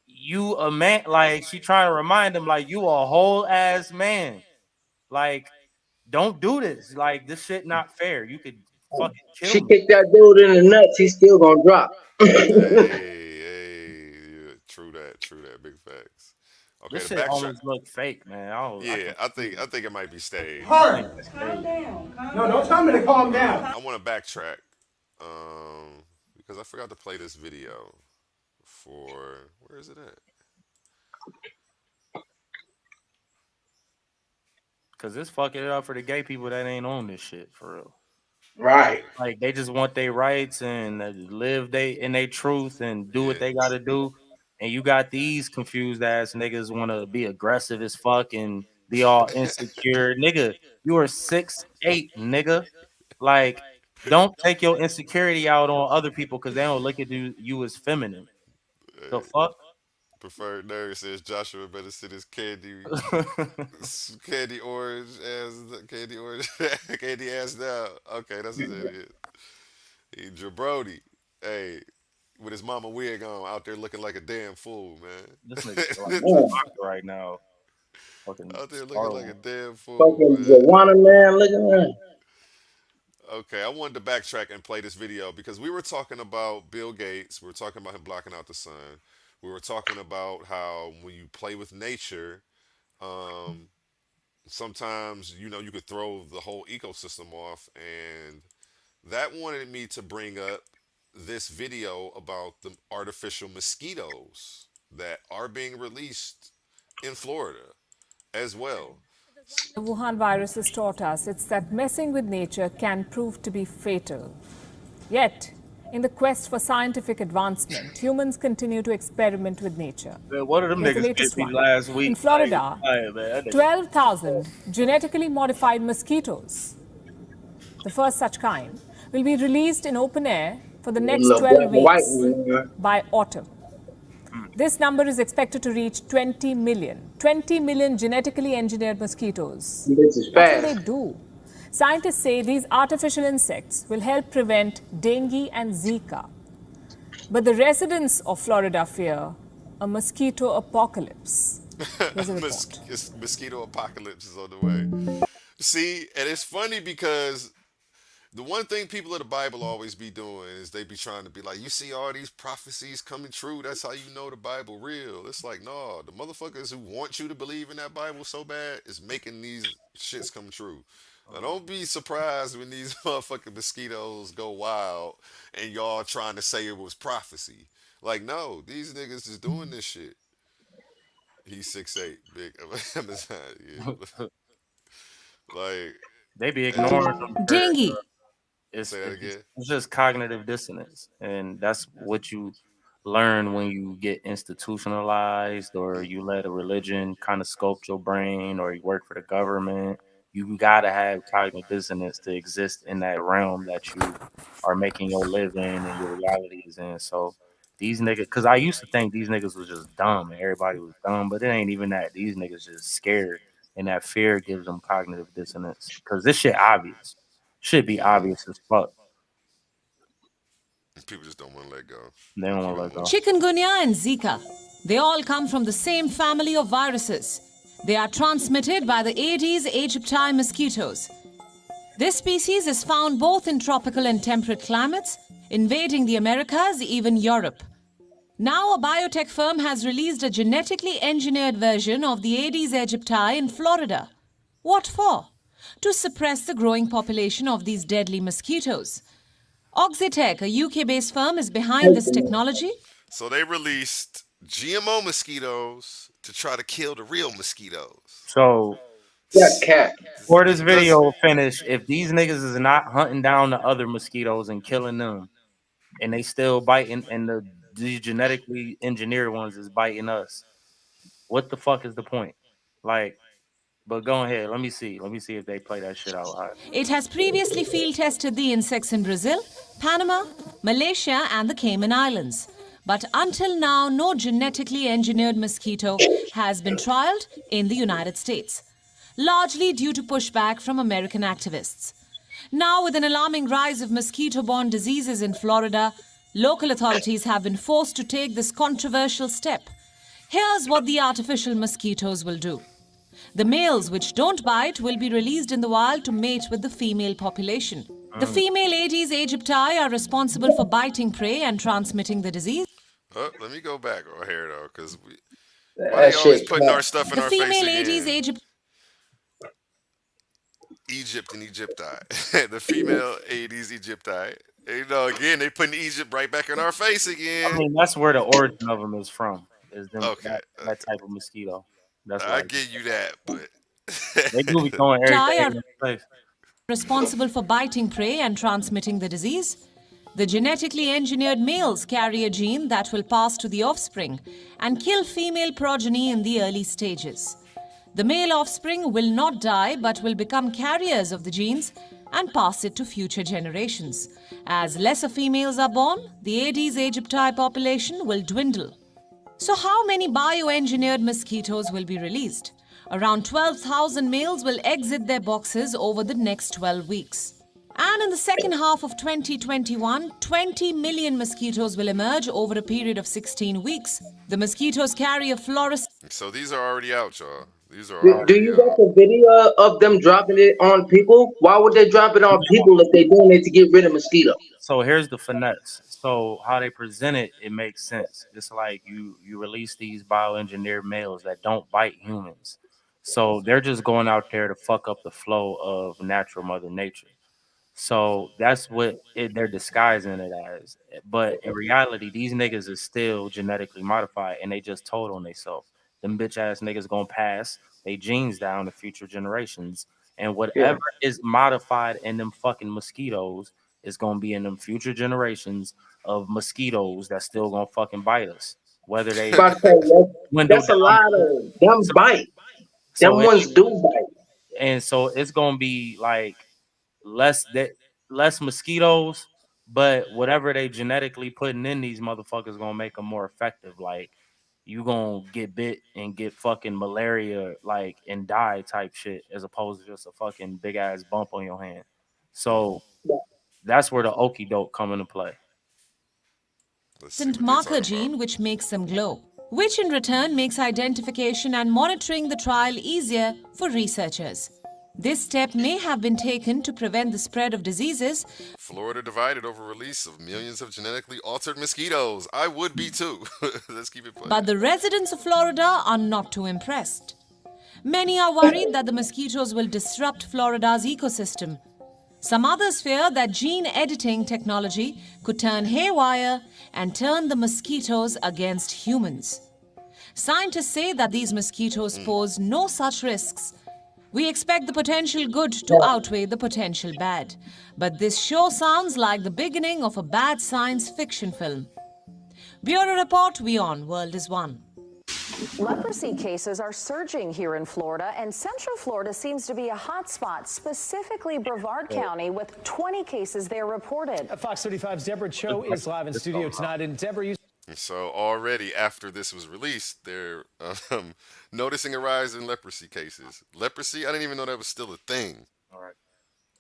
you a man. Like, she trying to remind him, like, you a whole ass man. Like, don't do this. Like, this shit not fair. You could fucking kill
She
me.
kicked that dude in the nuts. He's still gonna drop.
Hey, yeah, true that, big facts. Okay,
This
the
shit
backtrack.
always look fake, man.
Yeah, I think it might be staged.
Hurt.
Calm down.
No, don't tell me to calm down.
I want to backtrack, because I forgot to play this video for where is it at?
Cause it's fucking it up for the gay people that ain't on this shit for real.
Right.
Like, they just want their rights and live in their truth and do what
Yeah.
they gotta do. And you got these confused ass niggas want to be aggressive as fuck and be all insecure. Nigga, you are 6'8", nigga. Like, don't take your insecurity out on other people because they don't look at you as feminine. The fuck?
Preferred nerd says Joshua better sit his candy orange candy ass down. Okay, that's what it is. He jabroni. Hey, with his mama wig on, out there looking like a damn fool, man.
This nigga feel like a doctor right now. Fucking
Out there looking like a
horrible.
damn fool,
Fucking
man.
Joanna man, look at that.
Okay, I wanted to backtrack and play this video because we were talking about Bill Gates. We were talking about him blocking out the sun. We were talking about how when you play with nature, um, sometimes you could throw the whole ecosystem off, and that wanted me to bring up this video about the artificial mosquitoes that are being released in Florida as well.
The Wuhan virus has taught us it's that messing with nature can prove to be fatal. Yet, in the quest for scientific advancement, humans continue to experiment with nature.
Man, what are them
Here's the
niggas
latest
did me
one.
last week?
In Florida,
Hey, man, that nigga-
12,000 genetically modified mosquitoes, the first such kind, will be released in open air for the next
Little
12
black and white
weeks
one.
by autumn. This number is expected to reach 20 million. 20 million genetically engineered mosquitoes.
This is
What will
fast.
they do? Scientists say these artificial insects will help prevent dengue and Zika. But the residents of Florida fear a mosquito apocalypse. Here's a report.
Mosquito apocalypse is on the way. See, and it's funny because The one thing people of the Bible always be doing is they be trying to be like, you see all these prophecies coming true. That's how you know the Bible real. It's like, no, the motherfuckers who want you to believe in that Bible so bad is making these shits come true. Now, don't be surprised when these motherfucking mosquitoes go wild and y'all trying to say it was prophecy. Like, no, these niggas is doing this shit. He's 6'8", big Amazon. Yeah. Like,
They be ignoring them.
Dengue.
It's,
say that
it's, just,
again.
it's just cognitive dissonance. And that's what you learn when you get institutionalized or you let a religion kind of sculpt your brain or you work for the government. You got to have cognitive dissonance to exist in that realm that you are making your living and your reality is in. So these niggas, because I used to think these niggas was just dumb and everybody was dumb, but it ain't even that. These niggas just scared, and that fear gives them cognitive dissonance because this shit obvious. Should be obvious as fuck.
People just don't want to let go.
They don't want to let go.
Chikungunya and Zika. They all come from the same family of viruses. They are transmitted by the Aedes aegypti mosquitoes. This species is found both in tropical and temperate climates, invading the Americas, even Europe. Now, a biotech firm has released a genetically engineered version of the Aedes aegypti in Florida. What for? To suppress the growing population of these deadly mosquitoes. Oxitec, a UK-based firm, is behind this technology.
So they released GMO mosquitoes to try to kill the real mosquitoes.
So,
Yeah, cat.
for this video finish, if these niggas is not hunting down the other mosquitoes and killing them, and they still biting, and these genetically engineered ones is biting us, what the fuck is the point? Like, but go ahead. Let me see. Let me see if they play that shit out. All right.
It has previously field tested the insects in Brazil, Panama, Malaysia, and the Cayman Islands. But until now, no genetically engineered mosquito has been trialed in the United States, largely due to pushback from American activists. Now, with an alarming rise of mosquito-borne diseases in Florida, local authorities have been forced to take this controversial step. Here's what the artificial mosquitoes will do. The males which don't bite will be released in the wild to mate with the female population. The female Aedes aegypti are responsible for biting prey and transmitting the disease.
Let me go back on here though, because why
That
they always
shit
putting
cat.
our stuff in
The
our face
female Aedes
again?
aegypti
Egypt and Egypti. The female Aedes aegypti. You know, again, they putting Egypt right back in our face
I
again.
mean, that's where the origin of them is from. Is them,
Okay,
that type of mosquito. That's
I
why
give you that, but
they do be throwing everything
are
in their face.
responsible for biting prey and transmitting the disease. The genetically engineered males carry a gene that will pass to the offspring and kill female progeny in the early stages. The male offspring will not die but will become carriers of the genes and pass it to future generations. As lesser females are born, the Aedes aegypti population will dwindle. So how many bioengineered mosquitoes will be released? Around 12,000 males will exit their boxes over the next 12 weeks. And in the second half of 2021, 20 million mosquitoes will emerge over a period of 16 weeks. The mosquitoes carry a fluorescent
so these are already out, y'all. These are
Do
already
you
out.
got the video of them dropping it on people? Why would they drop it on people if they doing it to get rid of mosquitoes?
So here's the finesse. So how they present it, it makes sense. It's like you release these bioengineered males that don't bite humans. So they're just going out there to fuck up the flow of natural mother nature. So that's what they're disguising it as. But in reality, these niggas is still genetically modified and they just told on themselves. Them bitch ass niggas gonna pass they genes down to future generations. And whatever is modified in them fucking mosquitoes is gonna be in them future generations of mosquitoes that still gonna fucking bite us. Whether they
About to say,
window
that's a
down.
lot of them bite. Them
So
ones do bite.
and so it's gonna be like less mosquitoes, but whatever they genetically putting in these motherfuckers gonna make them more effective. Like you gonna get bit and get fucking malaria, like and die type shit, as opposed to just a fucking big ass bump on your hand. So that's where the okie doke come into play.
Let's see what they
marker
talking
gene
about.
which makes them glow, which in return makes identification and monitoring the trial easier for researchers. This step may have been taken to prevent the spread of diseases.
Florida divided over release of millions of genetically altered mosquitoes. I would be too. Let's keep it playing.
But the residents of Florida are not too impressed. Many are worried that the mosquitoes will disrupt Florida's ecosystem. Some others fear that gene editing technology could turn haywire and turn the mosquitoes against humans. Scientists say that these mosquitoes pose no such risks. We expect the potential good to outweigh the potential bad. But this sure sounds like the beginning of a bad science fiction film. Bureau Report, WION, World is One.
Leprosy cases are surging here in Florida, and Central Florida seems to be a hot spot, specifically Brevard County, with 20 cases there reported.
Fox 35's Deborah Cho is live in studio tonight. And Deborah, you...
So already after this was released, they're noticing a rise in leprosy cases. Leprosy, I didn't even know that was still a thing.
All right.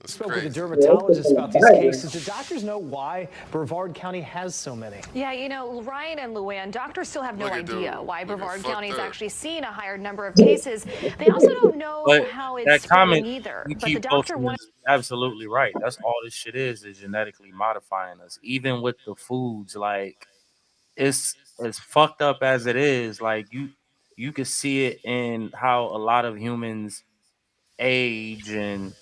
That's
spoke
crazy.
with a dermatologist about these cases. Do doctors know why Brevard County has so many?
Yeah, you know, Ryan and Luann, doctors still have no idea why Brevard County is actually seeing a higher number of cases. They also don't know how it's spreading either.
You
But the
keep
doctor
posting is absolutely right. That's all this shit is genetically modifying us. Even with the foods, like it's as fucked up as it is. Like you can see it in how a lot of humans age and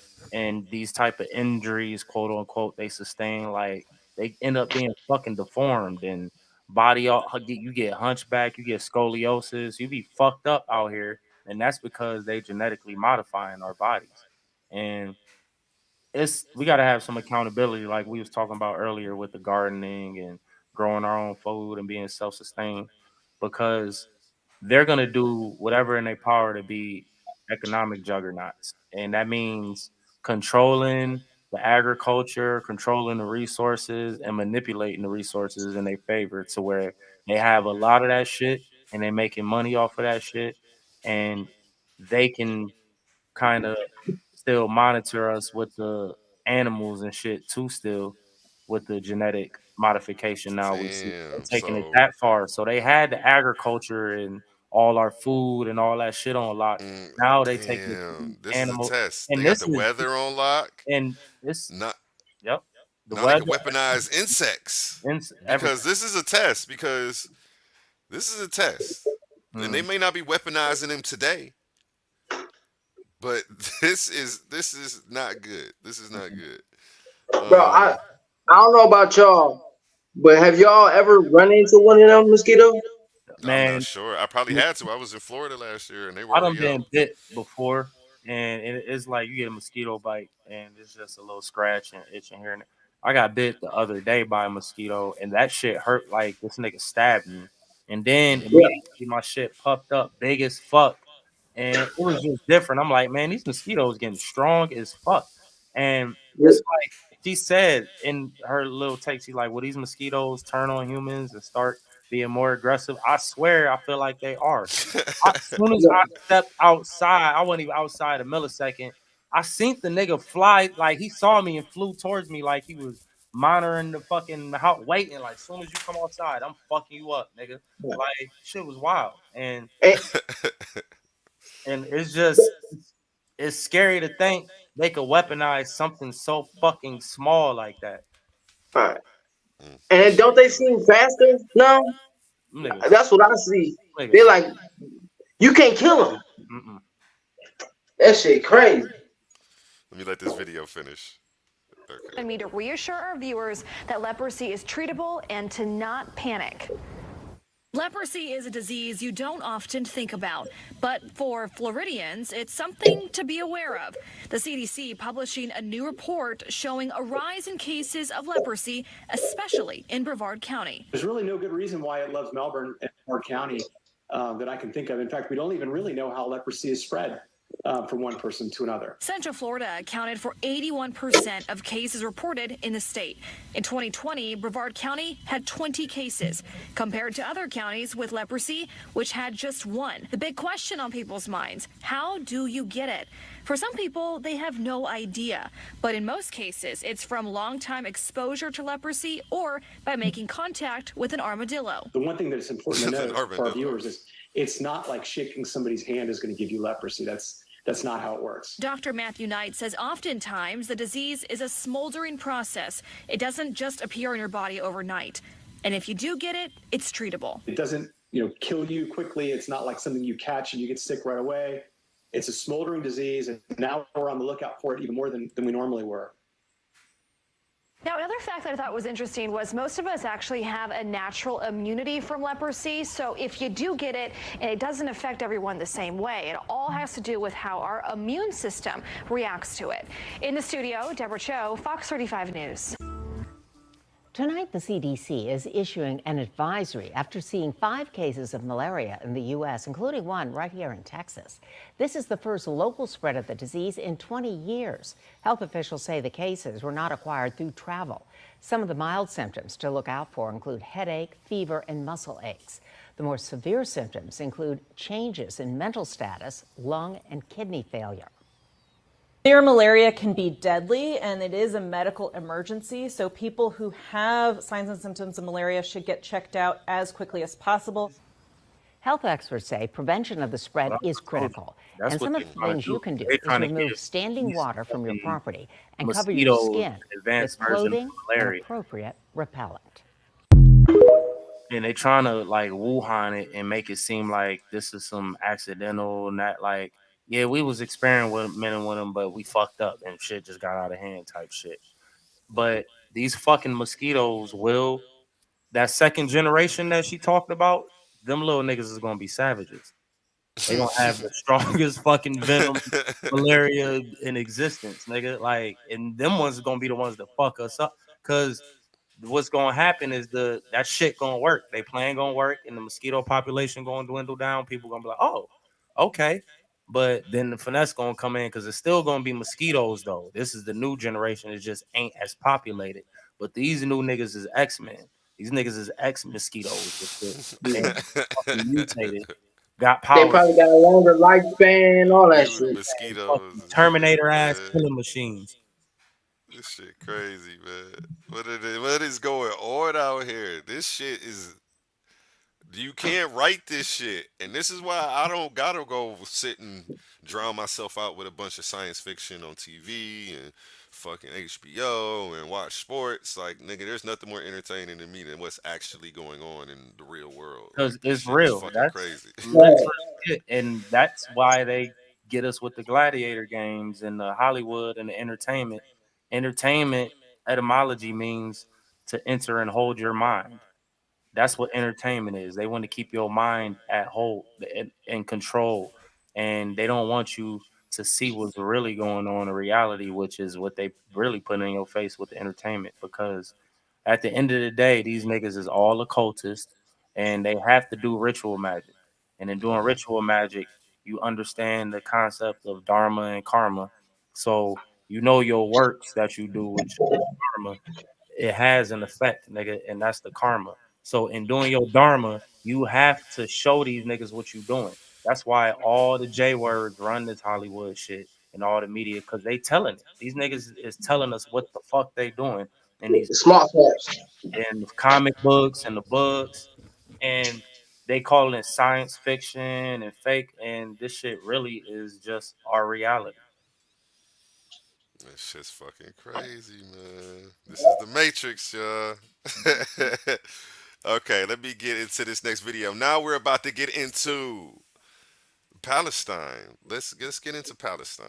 these type of injuries, quote unquote, they sustain. Like they end up being fucking deformed and body all you get hunchback, you get scoliosis, you be fucked up out here, and that's because they genetically modifying our bodies. And we got to have some accountability, like we was talking about earlier with the gardening and growing our own food and being self-sustained, because they're gonna do whatever in their power to be economic juggernauts, and that means controlling the agriculture, controlling the resources, and manipulating the resources in their favor to where they have a lot of that shit and they're making money off of that shit, and they can kind of still monitor us with the animals and shit too, still with the genetic modification. Now we see taking it that far. So they had the agriculture and all our food and all that shit on lock. Now they take the animals.
Test.
And
they
this
got the weather on lock.
And this
not
yep.
The now weather, they can weaponize insects. Because this is a test. And they may not be weaponizing them today. But this is not good. This is not good.
Bro, I don't know about y'all, but have y'all ever run into one of them mosquitoes?
Man,
I'm not sure. I probably had to. I was in Florida last year, and they were.
I done been bit before, and it's like you get a mosquito bite, and it's just a little scratch and itching here and there. I got bit the other day by a mosquito, and that shit hurt like this nigga stabbed me, and then immediately my shit puffed up big as fuck, and it was just different. I'm like, man, these mosquitoes getting strong as fuck, and it's like she said in her little text, she's like, will these mosquitoes turn on humans and start being more aggressive? I swear, I feel like they are. As soon as I stepped outside, I wasn't even outside a millisecond. I seen the nigga fly, like he saw me and flew towards me like he was monitoring the fucking house, waiting. Like, as soon as you come outside, I'm fucking you up, nigga. Like, shit was wild. And it's just, it's scary to think they could weaponize something so fucking small like that.
All right. And don't they seem faster? No, that's what I see. They're like, you can't kill them. That shit crazy.
Let me let this video finish. Okay.
And me to reassure our viewers that leprosy is treatable and to not panic.
Leprosy is a disease you don't often think about, but for Floridians, it's something to be aware of. The CDC publishing a new report showing a rise in cases of leprosy, especially in Brevard County.
There's really no good reason why it loves Melbourne and Brevard County that I can think of. In fact, we don't even really know how leprosy is spread from one person to another.
Central Florida accounted for 81% of cases reported in the state. In 2020, Brevard County had 20 cases, compared to other counties with leprosy, which had just one. The big question on people's minds, how do you get it? For some people, they have no idea, but in most cases, it's from long-time exposure to leprosy or by making contact with an armadillo.
The one thing that is important to know for our viewers is it's not like shaking somebody's hand is going to give you leprosy. That's not how it works.
Dr. Matthew Knight says oftentimes the disease is a smoldering process. It doesn't just appear in your body overnight. And if you do get it, it's treatable.
It doesn't, kill you quickly. It's not like something you catch and you get sick right away. It's a smoldering disease, and now we're on the lookout for it even more than we normally were.
Now, another fact that I thought was interesting was most of us actually have a natural immunity from leprosy. So if you do get it, and it doesn't affect everyone the same way, it all has to do with how our immune system reacts to it. In the studio, Deborah Cho, Fox 35 News.
Tonight, the CDC is issuing an advisory after seeing 5 cases of malaria in the U.S., including one right here in Texas. This is the first local spread of the disease in 20 years. Health officials say the cases were not acquired through travel. Some of the mild symptoms to look out for include headache, fever, and muscle aches. The more severe symptoms include changes in mental status, lung and kidney failure.
Severe malaria can be deadly, and it is a medical emergency, so people who have signs and symptoms of malaria should get checked out as quickly as possible.
Health experts say prevention of the spread is critical, and some of the things you can do is remove standing water from your property and cover your skin with clothing and appropriate repellent.
And they trying to like Wuhan it and make it seem like this is some accidental, not like, yeah, we was experimenting with them, but we fucked up and shit just got out of hand type shit. But these fucking mosquitoes that second generation that she talked about, them little niggas is gonna be savages. They gonna have the strongest fucking venom malaria in existence, nigga. Like, and them ones are gonna be the ones that fuck us up. Cause what's gonna happen is that shit gonna work. They plan gonna work, and the mosquito population gonna dwindle down. People gonna be like, oh, okay. But then the finesse gonna come in because it's still gonna be mosquitoes though. This is the new generation. It just ain't as populated. But these new niggas is X-Men. These niggas is X-mosquitoes. They fucking mutated. Got power.
They probably got a longer lifespan, all that shit.
Mosquitoes.
Terminator ass killing machines.
This shit crazy, man. What is going on out here? This shit is. You can't write this shit, and this is why I don't gotta go sit and drown myself out with a bunch of science fiction on TV and fucking HBO and watch sports. Like, nigga, there's nothing more entertaining to me than what's actually going on in the real world.
Because it's
Shit is
real.
fucking
That's
crazy.
literal shit. And that's why they get us with the gladiator games and the Hollywood and the entertainment. Entertainment etymology means to enter and hold your mind. That's what entertainment is. They want to keep your mind at hold and control, and they don't want you to see what's really going on in reality, which is what they really put in your face with the entertainment. Because at the end of the day, these niggas is all occultists, and they have to do ritual magic. And in doing ritual magic, you understand the concept of dharma and karma. So you know your works that you do, which is karma, it has an effect, nigga, and that's the karma. So in doing your dharma, you have to show these niggas what you doing. That's why all the J words run this Hollywood shit and all the media, because they telling it. These niggas is telling us what the fuck they doing in these
smart facts
and comic books and the books, and they calling it science fiction and fake, and this shit really is just our reality.
That shit's fucking crazy, man. This is the Matrix, y'all. Okay, let me get into this next video. Now we're about to get into Palestine. Let's get into Palestine.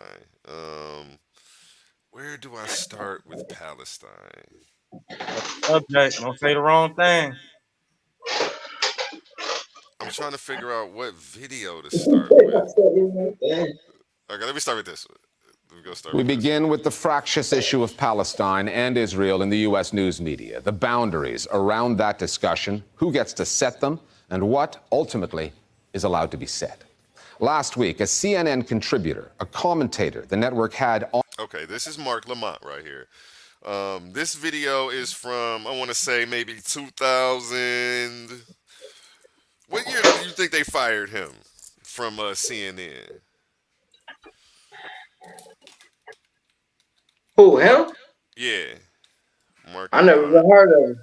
Where do I start with Palestine?
Subject, don't say the wrong thing.
I'm trying to figure out what video to start with. Okay, let me start with this one.
We begin with the fractious issue of Palestine and Israel in the U.S. news media, the boundaries around that discussion, who gets to set them, and what ultimately is allowed to be said. Last week, a CNN contributor, a commentator the network had on...
Okay, this is Mark Lamont right here. This video is from, I want to say, maybe 2000... What year do you think they fired him from CNN?
Who, him?
Yeah. Mark
I never even heard of him.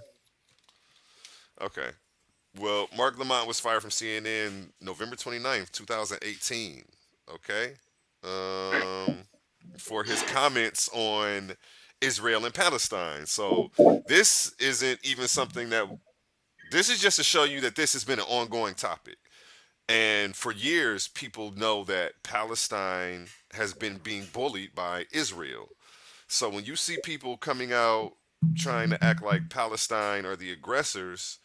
Okay. Well, Mark Lamont was fired from CNN November 29th, 2018. Okay? for his comments on Israel and Palestine. So this isn't even something that this is just to show you that this has been an ongoing topic. And for years, people know that Palestine has been being bullied by Israel. So when you see people coming out trying to act like Palestine are the aggressors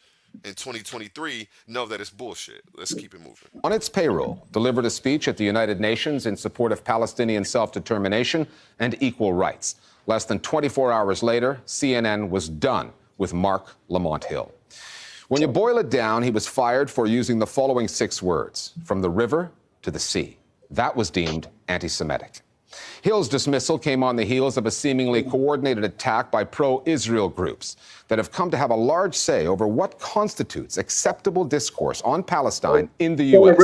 in 2023, know that it's bullshit. Let's keep it moving.
On its payroll, delivered a speech at the United Nations in support of Palestinian self-determination and equal rights. Less than 24 hours later, CNN was done with Mark Lamont Hill. When you boil it down, he was fired for using the following 6 words: from the river to the sea. That was deemed anti-Semitic. Hill's dismissal came on the heels of a seemingly coordinated attack by pro-Israel groups that have come to have a large say over what constitutes acceptable discourse on Palestine in the U.S.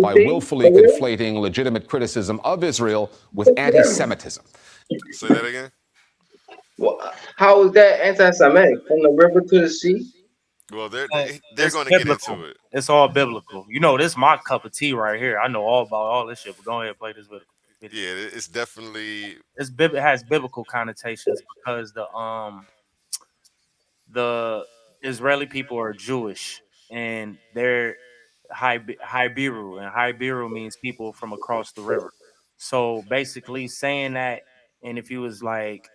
by willfully conflating legitimate criticism of Israel with anti-Semitism.
Say that again.
How is that anti-Semitic? From the river to the sea?
Well, they're
It's
going to get
biblical.
into it.
It's all biblical. You know, this is my cup of tea right here. I know all about all this shit, but go ahead and play this video.
Yeah, it's definitely
It has biblical connotations because the Israeli people are Jewish and they're Hibiru, and Hibiru means people from across the river. So basically saying that, and if he was like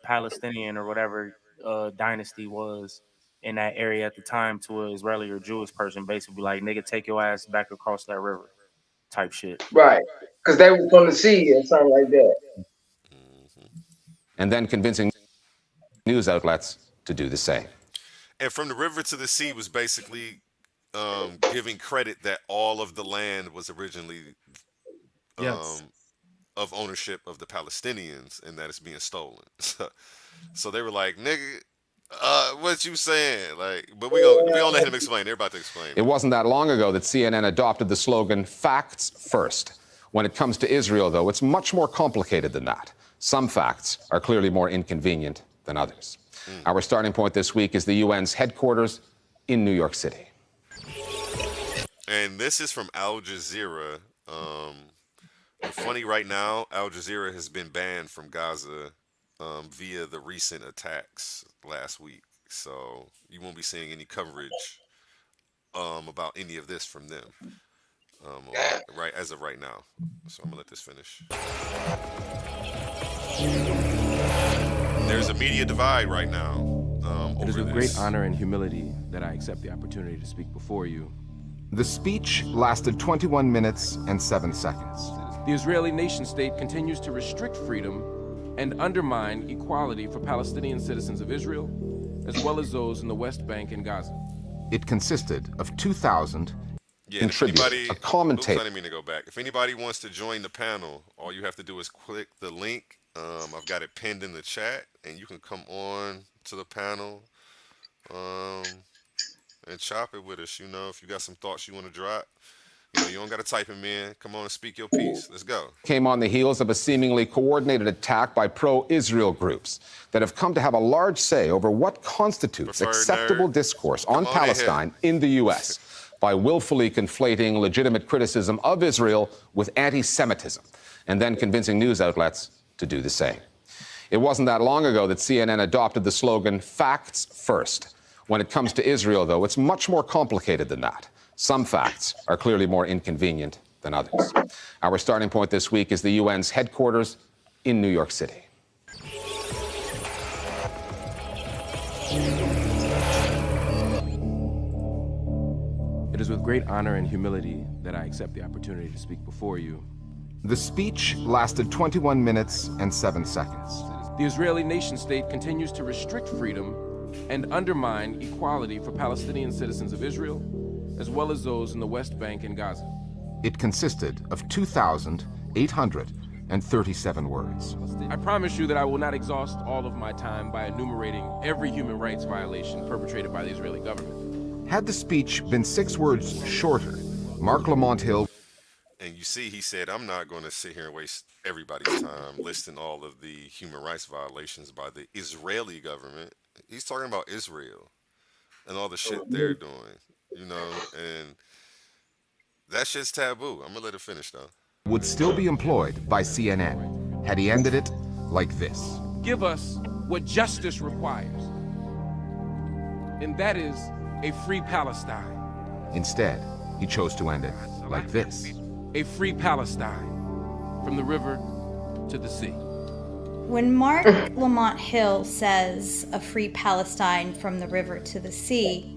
Palestinian or whatever dynasty was in that area at the time to an Israeli or Jewish person, basically like, nigga, take your ass back across that river type shit.
Right. Because they were from the sea or something like that.
And then convincing news outlets to do the same.
And from the river to the sea was basically giving credit that all of the land was originally of ownership of the Palestinians and that it's being stolen. So they were like, nigga, what you saying? Like, but we gonna let him explain. They're about to explain.
It wasn't that long ago that CNN adopted the slogan, facts first. When it comes to Israel, though, it's much more complicated than that. Some facts are clearly more inconvenient than others. Our starting point this week is the UN's headquarters in New York City.
And this is from Al Jazeera. Funny right now, Al Jazeera has been banned from Gaza via the recent attacks last week. So you won't be seeing any coverage about any of this from them right as of right now. So I'm gonna let this finish. There's a media divide right now.
It is
over
with
this.
great honor and humility that I accept the opportunity to speak before you.
The speech lasted 21 minutes and 7 seconds.
The Israeli nation-state continues to restrict freedom and undermine equality for Palestinian citizens of Israel, as well as those in the West Bank and Gaza.
It consisted of 2,000
Yeah,
contributors, a commentator.
I didn't mean to go back. If anybody wants to join the panel, all you have to do is click the link. I've got it pinned in the chat, and you can come on to the panel and chop it with us. You know, if you got some thoughts you want to drop, you know, you don't got to type them in. Come on and speak your piece. Let's go.
Came on the heels of a seemingly coordinated attack by pro-Israel groups that have come to have a large say over what constitutes
Preferred
acceptable
nerd.
discourse
Come
on
on
Palestine in the U.S. by willfully conflating legitimate criticism of Israel with anti-Semitism, and then convincing news outlets to do the same. It wasn't that long ago that CNN adopted the slogan, facts first. When it comes to Israel, though, it's much more complicated than that. Some facts are clearly more inconvenient than others. Our starting point this week is the UN's headquarters in New York City.
It is with great honor and humility that I accept the opportunity to speak before you.
The speech lasted 21 minutes and 7 seconds.
The Israeli nation-state continues to restrict freedom and undermine equality for Palestinian citizens of Israel, as well as those in the West Bank and Gaza.
It consisted of 2,837 words.
I promise you that I will not exhaust all of my time by enumerating every human rights violation perpetrated by the Israeli government.
Had the speech been 6 words shorter, Mark Lamont Hill.
And you see, he said, I'm not going to sit here and waste everybody's time listing all of the human rights violations by the Israeli government. He's talking about Israel and all the shit they're doing, you know, and that shit's taboo. I'm going to let it finish, though.
would still be employed by CNN had he ended it like this.
Give us what justice requires, and that is a free Palestine.
Instead, he chose to end it like this.
A free Palestine, from the river to the sea.
When Mark Lamont Hill says a free Palestine from the river to the sea,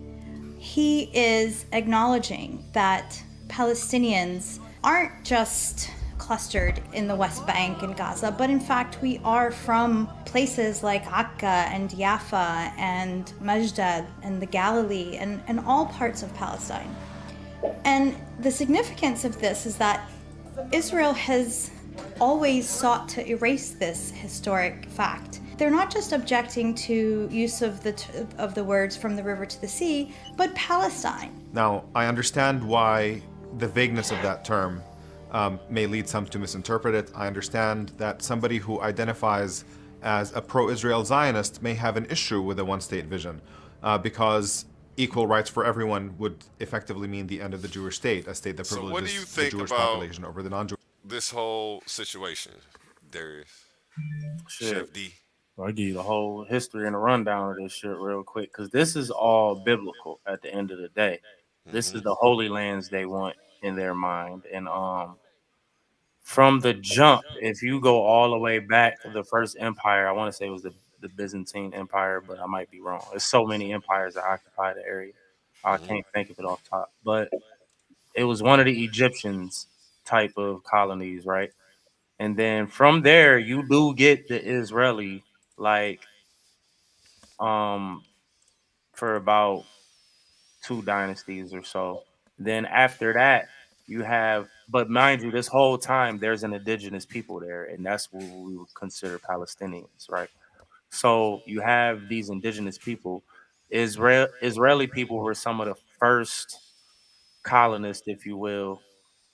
he is acknowledging that Palestinians aren't just clustered in the West Bank and Gaza, but in fact we are from places like Akka and Jaffa and Majdad and the Galilee and all parts of Palestine. And the significance of this is that Israel has always sought to erase this historic fact. They're not just objecting to use of the words from the river to the sea, but Palestine.
Now, I understand why the vagueness of that term may lead some to misinterpret it. I understand that somebody who identifies as a pro-Israel Zionist may have an issue with a one-state vision because equal rights for everyone would effectively mean the end of the Jewish state, a state that
So what do you
privileges the
think
Jewish
about
population over the non-Jewish.
this whole situation, Darius? Chef D.
I'll give you the whole history and a rundown of this shit real quick, because this is all biblical at the end of the day. This is the Holy Lands they want in their mind. And from the jump, if you go all the way back to the first empire, I want to say it was the Byzantine Empire, but I might be wrong. There's so many empires that occupy the area. I can't think of it off top. But it was one of the Egyptians type of colonies, right? And then from there, you do get the Israeli, like, for about 2 dynasties or so. Then after that, you have, but mind you, this whole time there's an indigenous people there, and that's what we would consider Palestinians, right? So you have these indigenous people. Israeli people were some of the first colonists, if you will,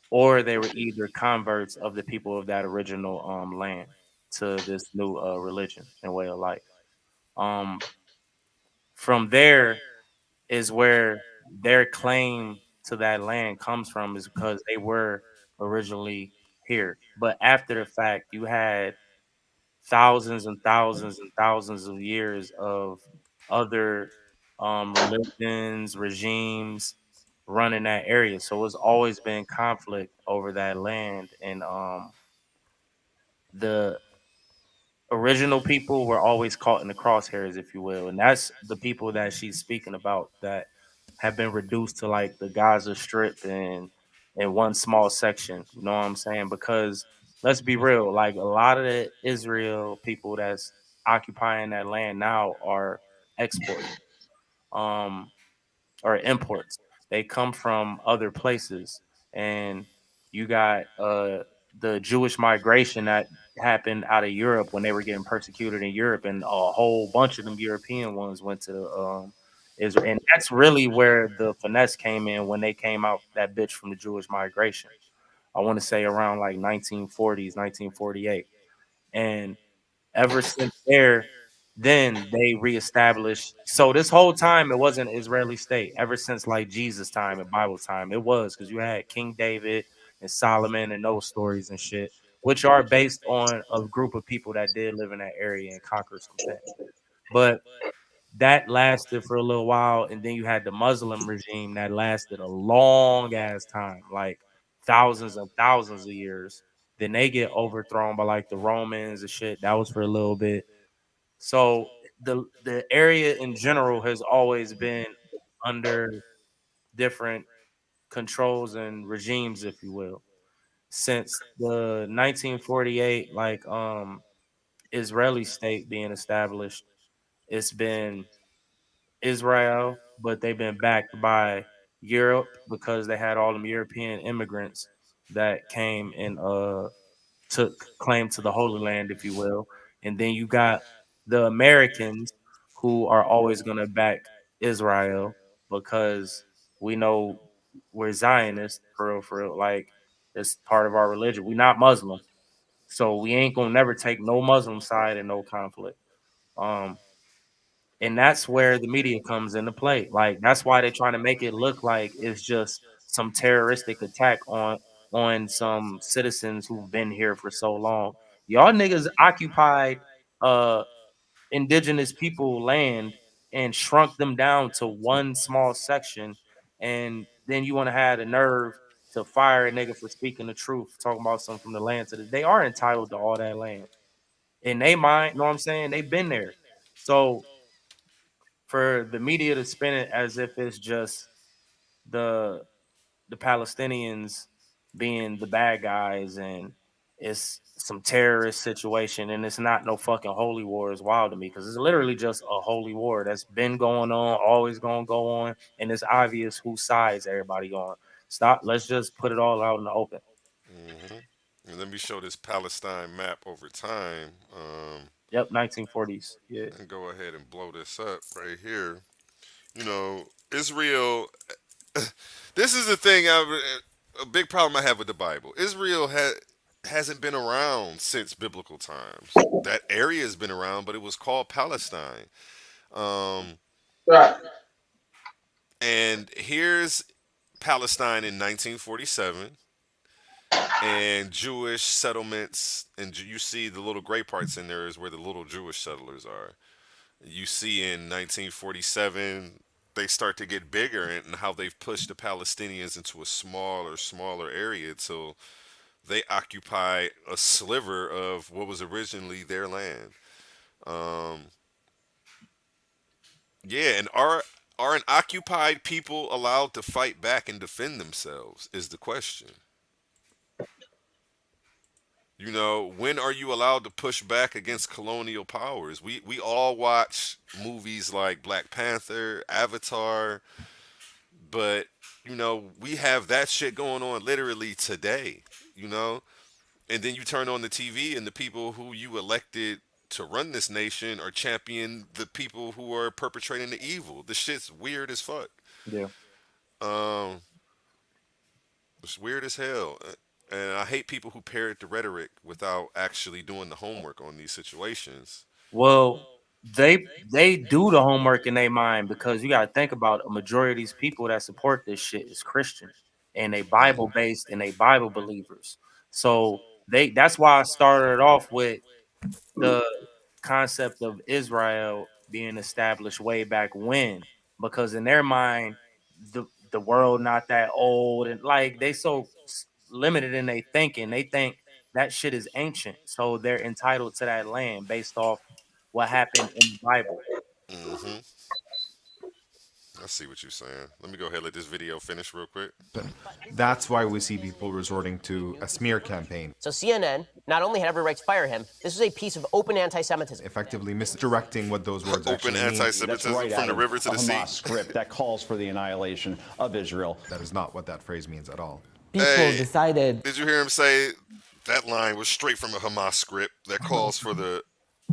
or they were either converts of the people of that original land to this new religion and way of life. From there is where their claim to that land comes from, is because they were originally here. But after the fact, you had thousands and thousands and thousands of years of other religions, regimes running that area. So it's always been conflict over that land. And the original people were always caught in the crosshairs, if you will. And that's the people that she's speaking about that have been reduced to like the Gaza Strip and in one small section. You know what I'm saying? Because let's be real, like a lot of the Israel people that's occupying that land now are exports or imports. They come from other places. And you got the Jewish migration that happened out of Europe when they were getting persecuted in Europe, and a whole bunch of them European ones went to Israel. And that's really where the finesse came in when they came out, that bitch from the Jewish migration. I want to say around like 1940s, 1948. And ever since there, then they reestablished. So this whole time, it wasn't an Israeli state. Ever since like Jesus' time and Bible time, it was, because you had King David and Solomon and those stories and shit, which are based on a group of people that did live in that area and conquer some things. But that lasted for a little while, and then you had the Muslim regime that lasted a long ass time, like thousands and thousands of years. Then they get overthrown by like the Romans and shit. That was for a little bit. So the area in general has always been under different controls and regimes, if you will, since the 1948 like Israeli state being established. It's been Israel, but they've been backed by Europe because they had all them European immigrants that came and took claim to the Holy Land, if you will. And then you got the Americans who are always going to back Israel because we know we're Zionists for real. Like, it's part of our religion. We're not Muslim. So we ain't going to never take no Muslim side in no conflict. And that's where the media comes into play. Like, that's why they're trying to make it look like it's just some terroristic attack on on some citizens who've been here for so long. Y'all niggas occupied indigenous people land and shrunk them down to one small section, and then you want to have the nerve to fire a nigga for speaking the truth, talking about something from the land to the. They are entitled to all that land. In they mind, know what I'm saying? They've been there. So for the media to spin it as if it's just the Palestinians being the bad guys and it's some terrorist situation and it's not no fucking holy war is wild to me, because it's literally just a holy war that's been going on, always gonna go on, and it's obvious whose sides everybody on. Stop. Let's just put it all out in the open.
And let me show this Palestine map over time.
Yep, 1940s. Yeah.
And go ahead and blow this up right here. You know, Israel. This is the thing. A big problem I have with the Bible. Israel hasn't been around since biblical times. That area has been around, but it was called Palestine.
Right.
And here's Palestine in 1947. And Jewish settlements, and you see the little gray parts in there is where the little Jewish settlers are. You see in 1947, they start to get bigger, and how they've pushed the Palestinians into a smaller area till they occupy a sliver of what was originally their land. Yeah, and are an occupied people allowed to fight back and defend themselves is the question. You know, when are you allowed to push back against colonial powers? We all watch movies like Black Panther, Avatar, but, you know, we have that shit going on literally today, you know? And then you turn on the TV and the people who you elected to run this nation are champion the people who are perpetrating the evil. The shit's weird as fuck.
Yeah.
It's weird as hell. And I hate people who parrot the rhetoric without actually doing the homework on these situations.
Well, they do the homework in their mind, because you got to think about a majority of these people that support this shit is Christian and they Bible based and they Bible believers. So that's why I started off with the concept of Israel being established way back when, because in their mind, the world not that old, and like they so limited in their thinking. They think that shit is ancient, so they're entitled to that land based off what happened in the Bible.
I see what you're saying. Let me go ahead and let this video finish real quick.
That's why we see people resorting to a smear campaign,
So CNN not only had every right to fire him, this was a piece of open anti-Semitism.
effectively misdirecting what those words
Open
actually mean.
anti-Semitism from the river to the sea.
Hamas script that calls for the annihilation of Israel.
That is not what that phrase means at all.
Hey,
decided.
Did you hear him say that line was straight from a Hamas script that calls for the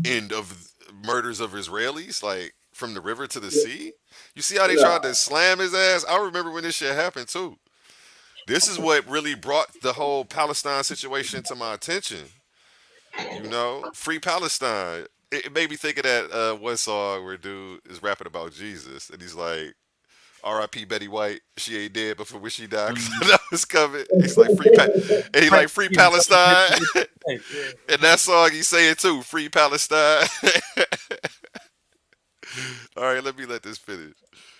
end of murders of Israelis, like from the river to the sea? You see how they tried to slam his ass? I remember when this shit happened too. This is what really brought the whole Palestine situation to my attention. You know, free Palestine. It made me think of that one song where dude is rapping about Jesus, and he's like, R.I.P. Betty White, she ain't dead before when she died. That was coming. He's like and he like free Palestine. And that song he saying too, free Palestine. All right, let this finish.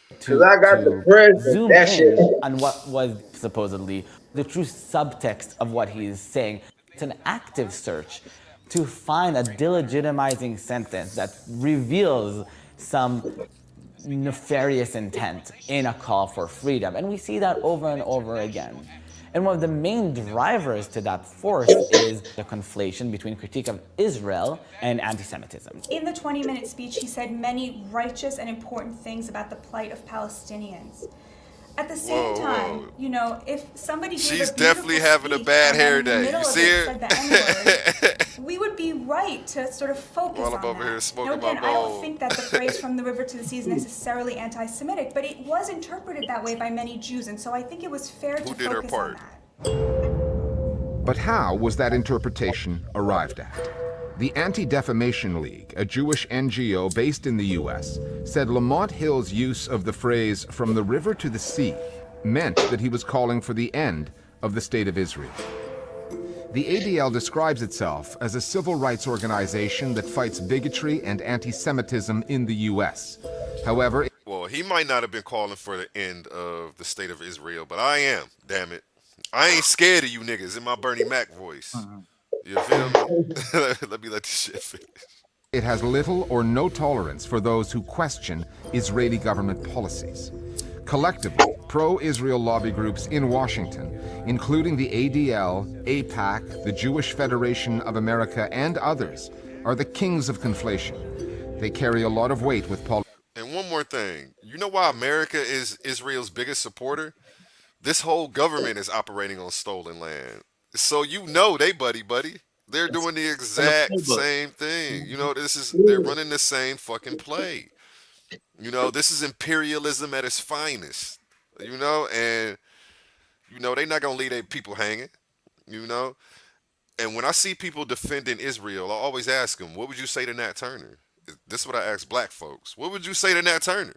Because I got the present.
Zoom
That
in
shit.
on what was supposedly the true subtext of what he is saying. It's an active search to find a delegitimizing sentence that reveals some nefarious intent in a call for freedom. And we see that over and over again. And one of the main drivers to that force is the conflation between critique of Israel and anti-Semitism.
In the 20-minute speech, he said many righteous and important things about the plight of Palestinians. At the same time, you know, if somebody gave
She's
a
definitely
beautiful
having a
speech
bad
and then
hair
in the
day.
middle
You
of
see
it
her?
said the N-word, we would be right to sort of focus
While
on
I'm over
that.
here smoking
Now, again,
my
I
bowl.
don't think that the phrase "from the river to the sea" is necessarily anti-Semitic, but it was interpreted that way by many Jews, and so I think it was fair to
did her
focus
part?
on that.
But how was that interpretation arrived at? The Anti-Defamation League, a Jewish NGO based in the U.S., said Lamont Hill's use of the phrase "from the river to the sea" meant that he was calling for the end of the State of Israel. The ADL describes itself as a civil rights organization that fights bigotry and anti-Semitism in the U.S. However,
Well, he might not have been calling for the end of the State of Israel, but I am, damn it. I ain't scared of you niggas in my Bernie Mac voice. You feel me? Let me let this shit finish.
it has little or no tolerance for those who question Israeli government policies. Collectively, pro-Israel lobby groups in Washington, including the ADL, AIPAC, the Jewish Federation of America, and others, are the kings of conflation. They carry a lot of weight with politics.
And one more thing. You know why America is Israel's biggest supporter? This whole government is operating on stolen land. So you know they buddy. They're doing the exact same thing. You know, they're running the same fucking play. You know, this is imperialism at its finest. You know, and you know they're not gonna leave their people hanging. You know, and when I see people defending Israel, I always ask them, "What would you say to Nat Turner?" This is what I ask black folks. What would you say to Nat Turner?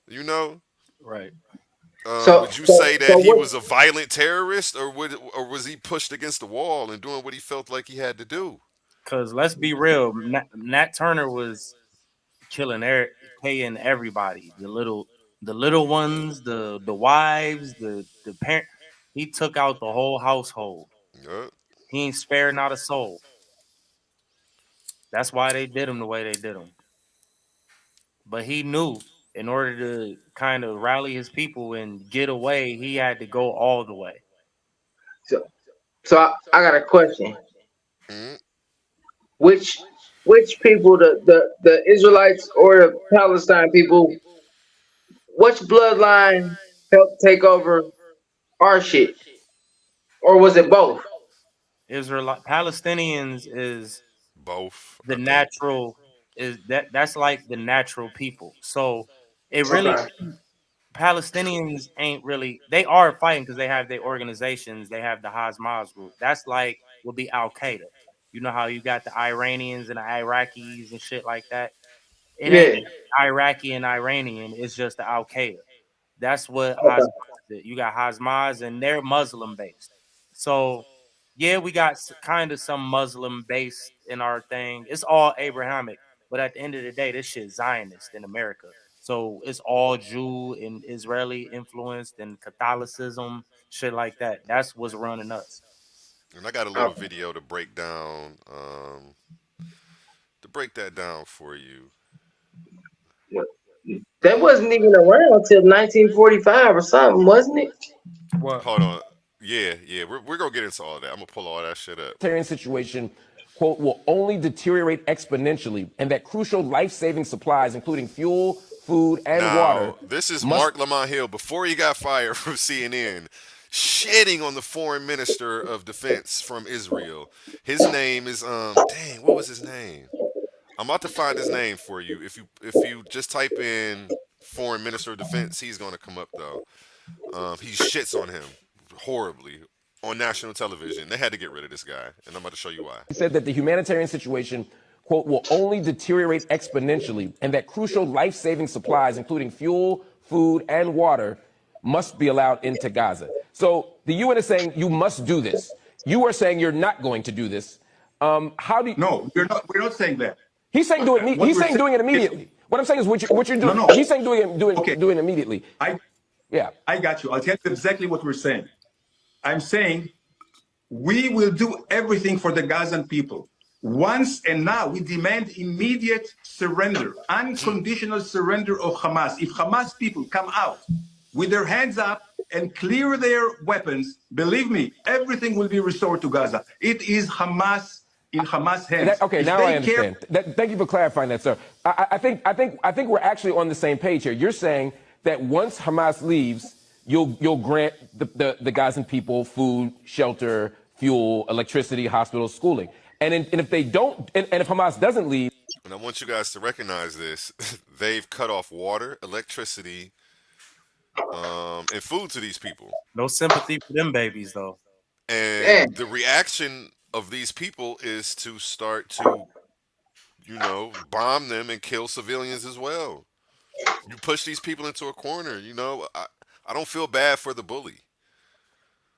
You know,
right?
Would you say that he was a violent terrorist, or was he pushed against the wall and doing what he felt like he had to do?
Because let's be real, Nat Turner was paying everybody, the little ones, the wives, the parent. He took out the whole household.
Yep.
He ain't spared not a soul. That's why they did him the way they did him. But he knew in order to kind of rally his people and get away, he had to go all the way.
So I got a question. Which people, the Israelites or the Palestine people, which bloodline helped take over our shit? Or was it both?
Palestinians is
both.
The natural is that's like the natural people. So it really Palestinians ain't really, they are fighting because they have their organizations, they have the Hamas group. That's like would be Al Qaeda. You know how you got the Iranians and the Iraqis and shit like that. It ain't Iraqi and Iranian. It's just the Al Qaeda. That's what Hamas did. You got Hamas and they're Muslim based. So yeah, we got kind of some Muslim based in our thing. It's all Abrahamic, but at the end of the day, this shit Zionist in America. So it's all Jew and Israeli influenced and Catholicism, shit like that. That's what's running us.
And I got a little video to break down, that down for you.
That wasn't even around till 1945 or something, wasn't it?
What? Hold on. Yeah. We're gonna get into all that. I'm gonna pull all that shit up.
Humanitarian situation, quote, will only deteriorate exponentially, and that crucial life-saving supplies, including fuel, food, and water.
This is Mark Lamont Hill before he got fired from CNN, shitting on the foreign minister of defense from Israel. His name is what was his name? I'm about to find his name for you. If you just type in foreign minister of defense, he's gonna come up though. He shits on him horribly on national television. They had to get rid of this guy, and I'm about to show you why.
He said that the humanitarian situation, quote, will only deteriorate exponentially, and that crucial life-saving supplies, including fuel, food, and water, must be allowed into Gaza. So the UN is saying you must do this. You are saying you're not going to do this. How do you?
No, we're not saying that.
He's saying do it. He's saying doing it immediately. What I'm saying is what you're doing.
No.
He's saying doing it immediately.
I got you. I'll tell you exactly what we're saying. I'm saying we will do everything for the Gazan people. Once and now we demand immediate surrender, unconditional surrender of Hamas. If Hamas people come out with their hands up and clear their weapons, believe me, everything will be restored to Gaza. It is Hamas in Hamas hands.
Now I understand. Thank you for clarifying that, sir. I think we're actually on the same page here. You're saying that once Hamas leaves, you'll grant the Gazan people food, shelter, fuel, electricity, hospitals, schooling. And if they don't, and if Hamas doesn't leave,
and I want you guys to recognize this, they've cut off water, electricity, and food to these people.
No sympathy for them babies, though.
And the reaction of these people is to start to, bomb them and kill civilians as well. You push these people into a corner, I don't feel bad for the bully.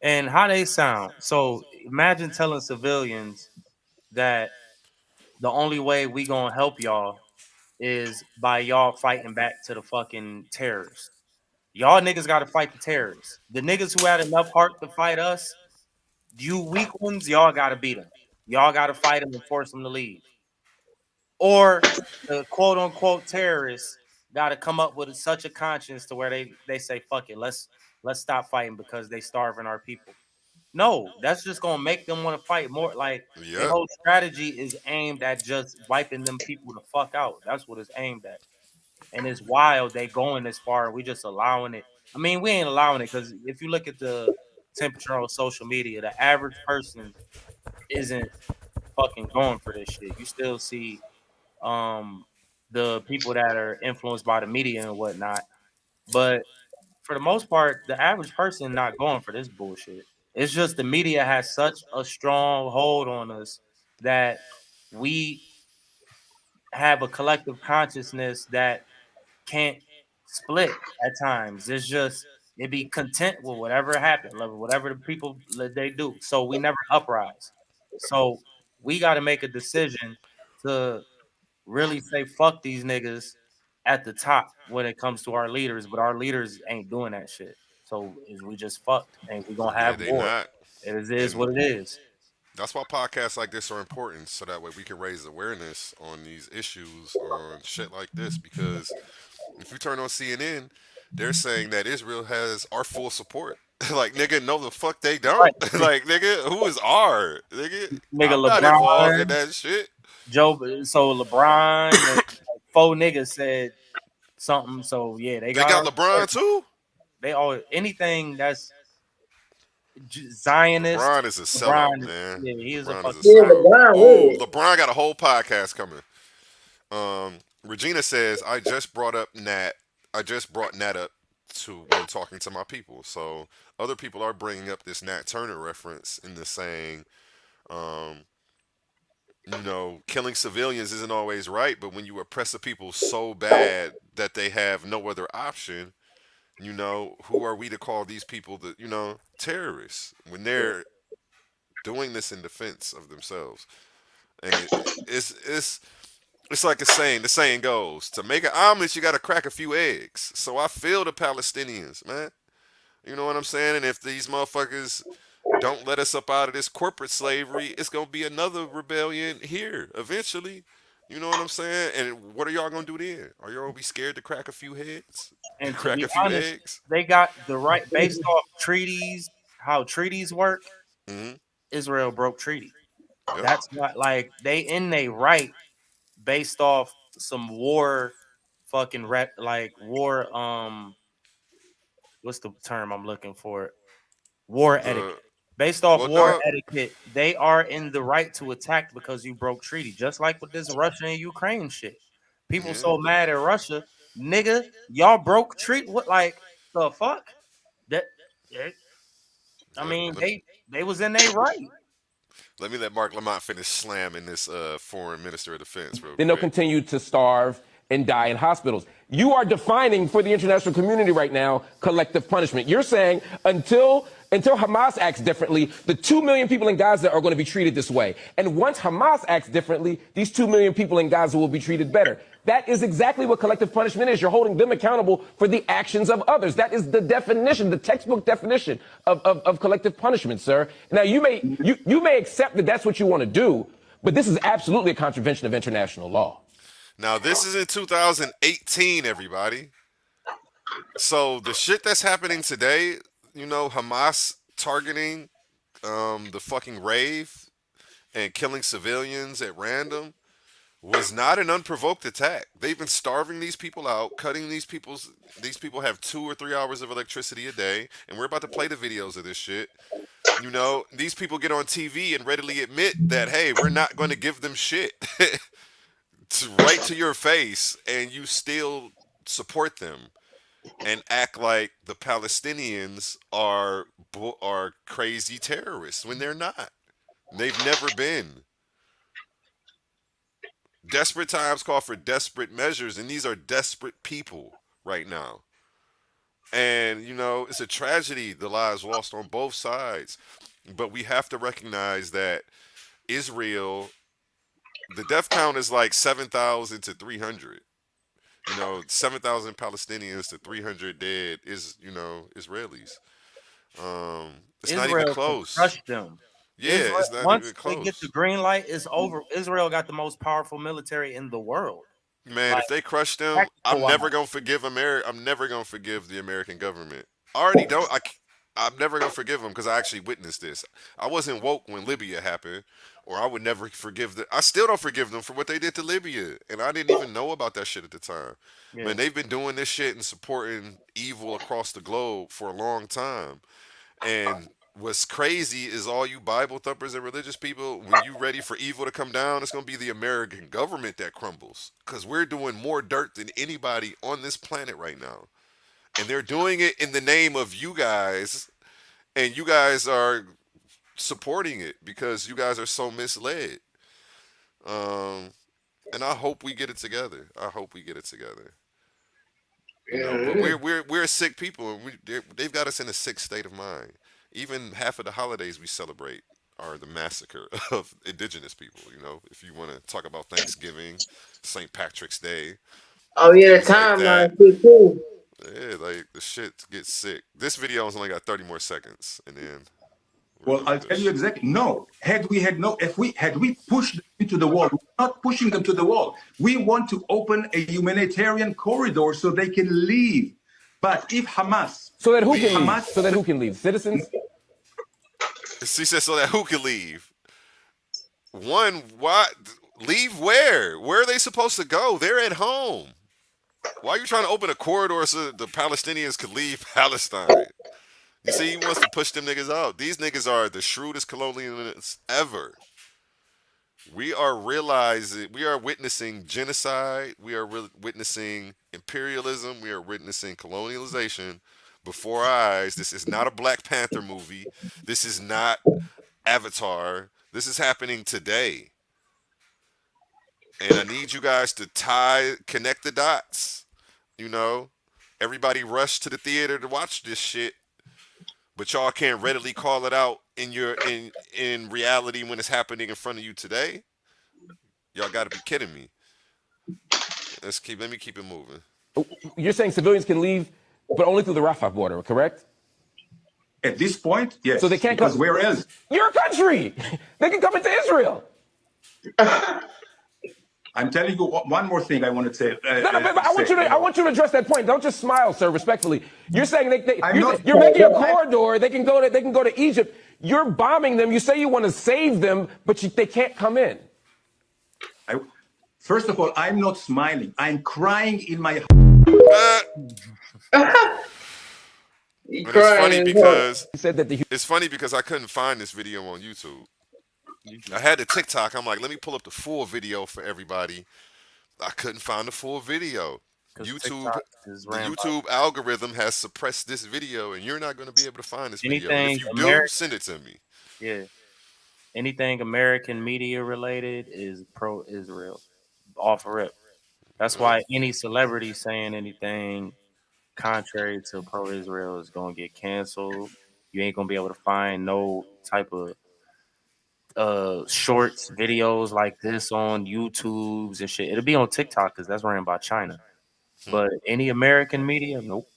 And how they sound. So imagine telling civilians that the only way we gonna help y'all is by y'all fighting back to the fucking terrorists. Y'all niggas gotta fight the terrorists. The niggas who had enough heart to fight us, you weak ones, y'all gotta beat them. Y'all gotta fight them and force them to leave. Or the quote unquote terrorists gotta come up with such a conscience to where they say, fuck it, let's stop fighting because they starving our people. No, that's just gonna make them want to fight more. Like the
Yep.
whole strategy is aimed at just wiping them people the fuck out. That's what it's aimed at. And it's wild they going this far and we just allowing it. I mean, we ain't allowing it because if you look at the temperature on social media, the average person isn't fucking going for this shit. You still see the people that are influenced by the media and whatnot. But for the most part, the average person not going for this bullshit. It's just the media has such a strong hold on us that we have a collective consciousness that can't split at times. It's just it be content with whatever happened, like whatever the people they do. So we never uprise. So we got to make a decision to really say fuck these niggas at the top when it comes to our leaders, but our leaders ain't doing that shit. So is we just fucked and we gonna
Yeah,
have
they
war.
not.
It is
And
what it is.
that's why podcasts like this are important, so that way we can raise awareness on these issues or shit like this. Because if you turn on CNN, they're saying that Israel has our full support. Like, nigga, no, the fuck they don't.
Right.
Like, nigga, who is our? Nigga,
Nigga
I'm not involved in
LeBron,
that shit.
Joe. So LeBron and four niggas said something. So yeah, they
They
got
got
our
LeBron
support.
too.
They all anything that's Zionist.
LeBron is a sellout,
LeBron,
man.
yeah, he is a
LeBron is a
fucking
Yeah,
sellout.
LeBron
Oh,
with it.
LeBron got a whole podcast coming. Regina says, I just brought Nat up to when talking to my people. So other people are bringing up this Nat Turner reference in the saying, um, killing civilians isn't always right, but when you oppress a people so bad that they have no other option, who are we to call these people terrorists when they're doing this in defense of themselves? And it's like a saying. The saying goes, to make an omelet, you got to crack a few eggs. So I feel the Palestinians, man. You know what I'm saying? And if these motherfuckers don't let us up out of this corporate slavery, it's gonna be another rebellion here eventually. You know what I'm saying? And what are y'all gonna do then? Are y'all gonna be scared to crack a few heads?
And to
Crack
be
a few
honest,
eggs?
they got the right based off treaties, how treaties work.
Mm-hmm.
Israel broke treaty.
Yep.
That's not like they in they right based off some war fucking like war what's the term I'm looking for? War etiquette. Based off
Well,
war
no.
etiquette, they are in the right to attack because you broke treaty. Just like with this Russia and Ukraine shit. People
Yeah.
so mad at Russia, nigga, y'all broke treaty. What like the fuck? I mean, they was in their right.
Let me let Mark Lamont finish slamming this foreign minister of defense real
Then they'll
quick.
continue to starve and die in hospitals. You are defining for the international community right now collective punishment. You're saying until Hamas acts differently, the 2 million people in Gaza are going to be treated this way. And once Hamas acts differently, these 2 million people in Gaza will be treated better. That is exactly what collective punishment is. You're holding them accountable for the actions of others. That is the definition, the textbook definition of collective punishment, sir. Now, you may accept that that's what you want to do, but this is absolutely a contravention of international law.
Now, this is in 2018, everybody. So the shit that's happening today, Hamas targeting the fucking rave and killing civilians at random was not an unprovoked attack. They've been starving these people out, cutting these people have 2 or 3 hours of electricity a day, and we're about to play the videos of this shit. These people get on TV and readily admit that, hey, we're not going to give them shit. Right to your face, and you still support them and act like the Palestinians are crazy terrorists when they're not. They've never been. Desperate times call for desperate measures, and these are desperate people right now. And, you know, it's a tragedy, the lives lost on both sides. But we have to recognize that Israel, the death count is like 7,000 to 300. You know, 7,000 Palestinians to 300 dead is, you know, Israelis. It's not even
Israel can
close.
crush them.
Yeah,
Israel,
it's not
once
even
they get
close.
the green light, it's over. Israel got the most powerful military in the world.
Man,
Like,
if they crush them, I'm
tactical
never
wise.
gonna forgive America. I'm never gonna forgive the American government. I already don't. I'm never gonna forgive them because I actually witnessed this. I wasn't woke when Libya happened, or I would never forgive them. I still don't forgive them for what they did to Libya, and I didn't even know about that shit at the time.
Yeah.
Man, they've been doing this shit and supporting evil across the globe for a long time. And what's crazy is all you Bible thumpers and religious people, when you ready for evil to come down, it's gonna be the American government that crumbles. Because we're doing more dirt than anybody on this planet right now. And they're doing it in the name of you guys, and you guys are supporting it because you guys are so misled. And I hope we get it together. I hope we get it together. You know, but we're sick people, and they've got us in a sick state of mind. Even half of the holidays we celebrate are the massacre of indigenous people. You know, if you want to talk about Thanksgiving, St. Patrick's Day,
Oh yeah, the
things like that.
timeline too cool.
Yeah, like the shit gets sick. This video has only got 30 more seconds, and then
Well, I'll tell you exactly. No, if we pushed them into the wall, we're not pushing them to the wall. We want to open a humanitarian corridor so they can leave. But if Hamas,
So that who can leave? Citizens?
she said, so that who can leave? One, why leave? Where? Where are they supposed to go? They're at home. Why are you trying to open a corridor so the Palestinians could leave Palestine? You see, he wants to push them niggas out. These niggas are the shrewdest colonialists ever. We are witnessing genocide. We are witnessing imperialism. We are witnessing colonialization before our eyes. This is not a Black Panther movie. This is not Avatar. This is happening today. And I need you guys to connect the dots. You know, everybody rushed to the theater to watch this shit, but y'all can't readily call it out in reality when it's happening in front of you today. Y'all got to be kidding me. Let me keep it moving.
You're saying civilians can leave, but only through the Rafah border, correct?
At this point, yes.
So they can't
because
come.
where else?
Your country. They can come into Israel.
I'm telling you one more thing I want to say.
No, but I want you to address that point. Don't just smile, sir. Respectfully, you're saying you're
not-
making a corridor. They can go to Egypt. You're bombing them. You say you want to save them, but they can't come in.
First of all, I'm not smiling. I'm crying in my.
But it's funny because
he said that
it's funny because I couldn't find this video on YouTube. I had the TikTok. I'm like, let me pull up the full video for everybody. I couldn't find the full video. The YouTube algorithm has suppressed this video, and you're not going to be able to find this video. And if you do, send it to me.
Yeah. Anything American media related is pro-Israel, off rip. That's why any celebrity saying anything contrary to pro-Israel is going to get canceled. You ain't going to be able to find no type of shorts, videos like this on YouTubes and shit. It'll be on TikTok because that's ran by China. But any American media, nope.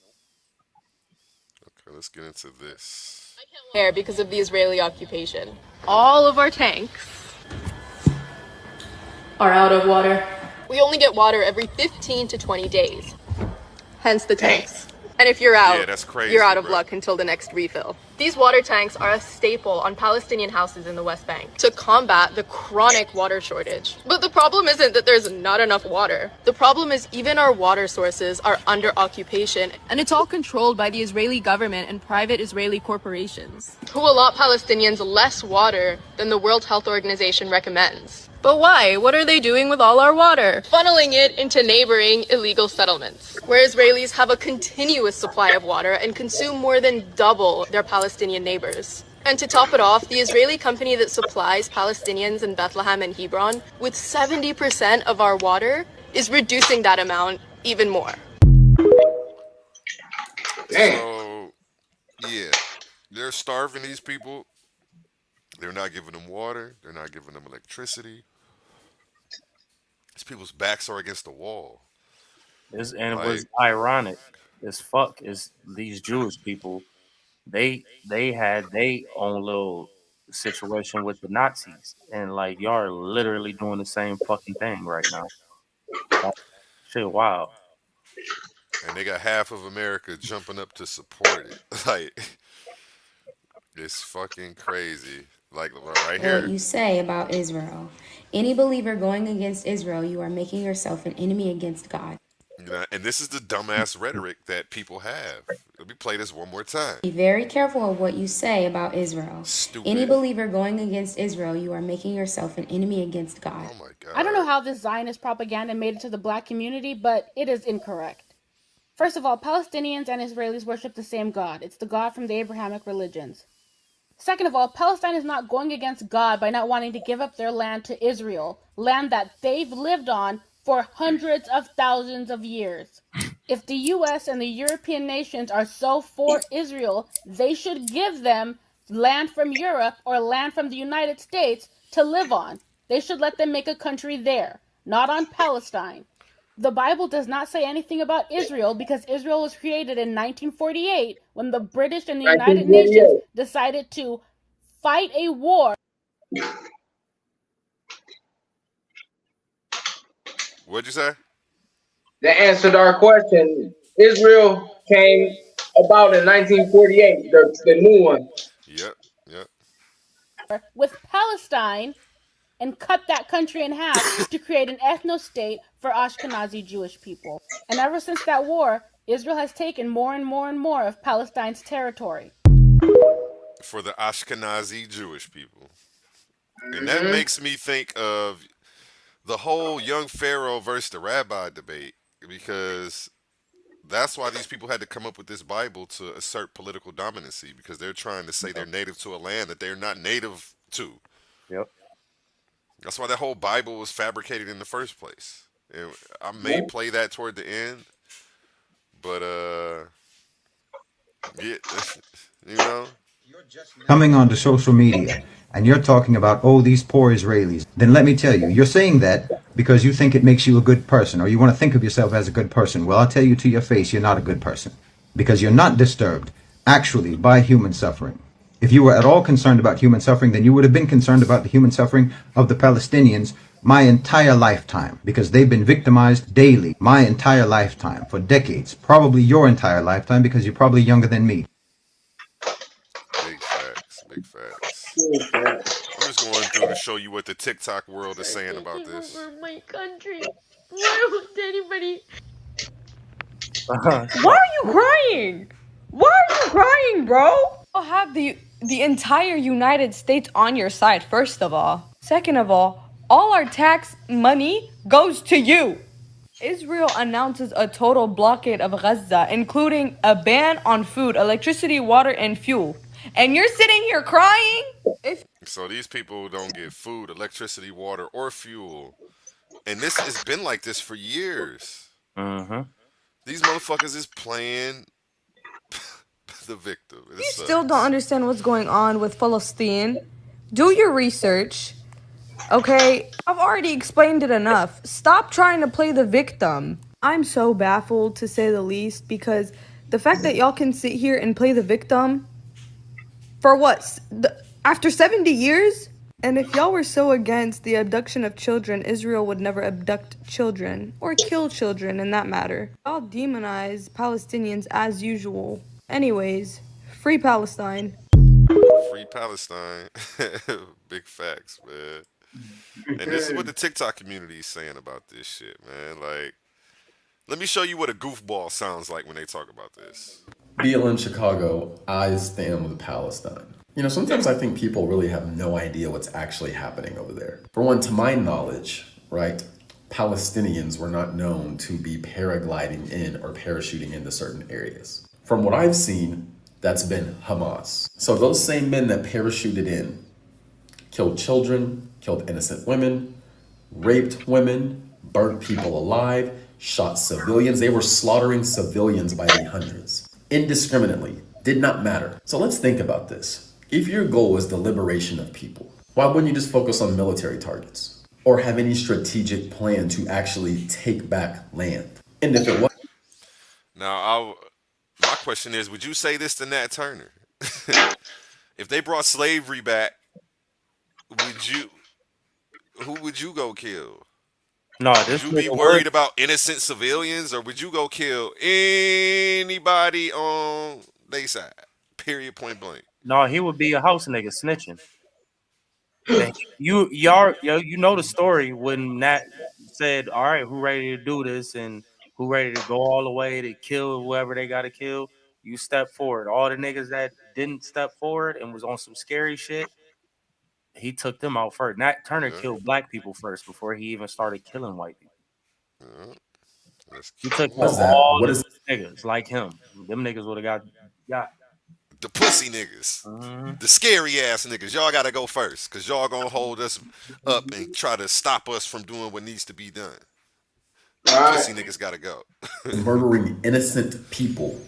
Okay, let's get into this.
Here because of the Israeli occupation. All of our tanks are out of water. We only get water every 15 to 20 days. Hence the tanks. And if you're out,
Yeah, that's crazy,
you're out of
bro.
luck until the next refill. These water tanks are a staple on Palestinian houses in the West Bank to combat the chronic water shortage. But the problem isn't that there's not enough water. The problem is even our water sources are under occupation, and it's all controlled by the Israeli government and private Israeli corporations, who allot Palestinians less water than the World Health Organization recommends. But why? What are they doing with all our water? Funneling it into neighboring illegal settlements, where Israelis have a continuous supply of water and consume more than double their Palestinian neighbors. And to top it off, the Israeli company that supplies Palestinians in Bethlehem and Hebron with 70% of our water is reducing that amount even more.
So yeah, they're starving these people. They're not giving them water. They're not giving them electricity. These people's backs are against the wall.
And it
Like,
was ironic as fuck is these Jewish people, they had their own little situation with the Nazis. And like y'all are literally doing the same fucking thing right now. Like, shit wild.
and they got half of America jumping up to support it. Like, it's fucking crazy. Like right
What
here.
you say about Israel. Any believer going against Israel, you are making yourself an enemy against God.
You know, and this is the dumbass rhetoric that people have. Let me play this one more time.
Be very careful of what you say about Israel.
Stupid.
Any believer going against Israel, you are making yourself an enemy against God.
Oh my God.
I don't know how this Zionist propaganda made it to the black community, but it is incorrect. First of all, Palestinians and Israelis worship the same God. It's the God from the Abrahamic religions. Second of all, Palestine is not going against God by not wanting to give up their land to Israel, land that they've lived on for hundreds of thousands of years. If the US and the European nations are so for Israel, they should give them land from Europe or land from the United States to live on. They should let them make a country there, not on Palestine. The Bible does not say anything about Israel because Israel was created in 1948 when the British and the United
1948.
Nations decided to fight a war.
What'd you say?
That answered our question. Israel came about in 1948, the new one.
Yep.
With Palestine and cut that country in half to create an ethno-state for Ashkenazi Jewish people. And ever since that war, Israel has taken more and more and more of Palestine's territory.
For the Ashkenazi Jewish people. And that makes me think of the whole young Pharaoh versus the rabbi debate, because that's why these people had to come up with this Bible to assert political dominancy, because they're trying to say they're native to a land that they're not native to.
Yep.
That's why that whole Bible was fabricated in the first place. And I may play that toward the end, but yeah, you know.
Coming onto social media and you're talking about, oh, these poor Israelis, then let me tell you, you're saying that because you think it makes you a good person, or you want to think of yourself as a good person. Well, I'll tell you to your face, you're not a good person, because you're not disturbed actually by human suffering. If you were at all concerned about human suffering, then you would have been concerned about the human suffering of the Palestinians my entire lifetime, because they've been victimized daily my entire lifetime for decades, probably your entire lifetime, because you're probably younger than me.
Big facts. Big facts. I'm just going through to show you what the TikTok world is saying about this.
For my country. Why won't anybody?
Why are you crying? Why are you crying, bro? You'll have the entire United States on your side, first of all. Second of all our tax money goes to you. Israel announces a total blockade of Gaza, including a ban on food, electricity, water, and fuel. And you're sitting here crying?
So these people don't get food, electricity, water, or fuel. And this has been like this for years.
Mm-hmm.
These motherfuckers is playing the victim.
You still don't understand what's going on with Palestine. Do your research. Okay? I've already explained it enough. Stop trying to play the victim. I'm so baffled, to say the least, because the fact that y'all can sit here and play the victim for what? After 70 years? And if y'all were so against the abduction of children, Israel would never abduct children or kill children in that matter. Y'all demonize Palestinians as usual. Anyways, free Palestine.
Free Palestine. Big facts, man. And this is what the TikTok community is saying about this shit, man. Like, let me show you what a goofball sounds like when they talk about this.
Beal in Chicago, I stand with Palestine. You know, sometimes I think people really have no idea what's actually happening over there. For one, to my knowledge, right, Palestinians were not known to be paragliding in or parachuting into certain areas. From what I've seen, that's been Hamas. So those same men that parachuted in killed children, killed innocent women, raped women, burnt people alive, shot civilians. They were slaughtering civilians by the hundreds. indiscriminately, did not matter. So let's think about this. If your goal is the liberation of people, why wouldn't you just focus on military targets? Or have any strategic plan to actually take back land? And if it was...
Now, my question is, would you say this to Nat Turner? If they brought slavery back, who would you go kill?
No,
Would
this
you be
nigga
worried
would.
about innocent civilians, or would you go kill anybody on their side? Period, point blank.
No, he would be a house nigga snitching. You know the story when Nat said, "All right, who ready to do this and who ready to go all the way to kill whoever they got to kill?" You step forward. All the niggas that didn't step forward and was on some scary shit, he took them out first. Nat Turner killed black people first before he even started killing white people. He took all the niggas like him. Them niggas would have got.
The pussy niggas, the scary ass niggas. Y'all gotta go first, cause y'all gonna hold us up and try to stop us from doing what needs to be done. Pussy niggas gotta go.
Murdering innocent people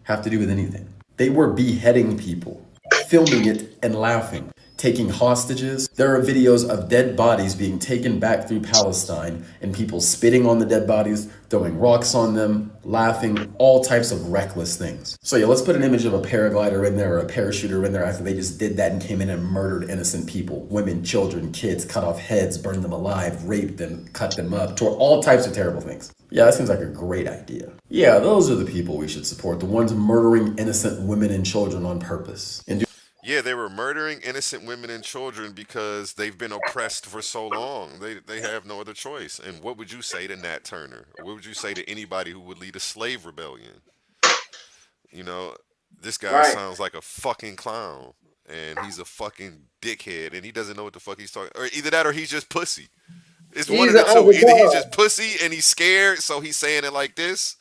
have to do with anything? They were beheading people, filming it and laughing, taking hostages. There are videos of dead bodies being taken back through Palestine and people spitting on the dead bodies, throwing rocks on them, laughing, all types of reckless things. So yeah, let's put an image of a paraglider in there or a parachuter in there after they just did that and came in and murdered innocent people, women, children, kids, cut off heads, burned them alive, raped them, cut them up, tore all types of terrible things. Yeah, that seems like a great idea. Yeah, those are the people we should support, the ones murdering innocent women and children on purpose. And
Yeah, they were murdering innocent women and children because they've been oppressed for so long. They have no other choice. And what would you say to Nat Turner? Or what would you say to anybody who would lead a slave rebellion? You know, this guy sounds like a fucking clown. And he's a fucking dickhead. And he doesn't know what the fuck he's talking. Or either that or he's just pussy. It's one of the two. Either he's just pussy and he's scared, so he's saying it like this.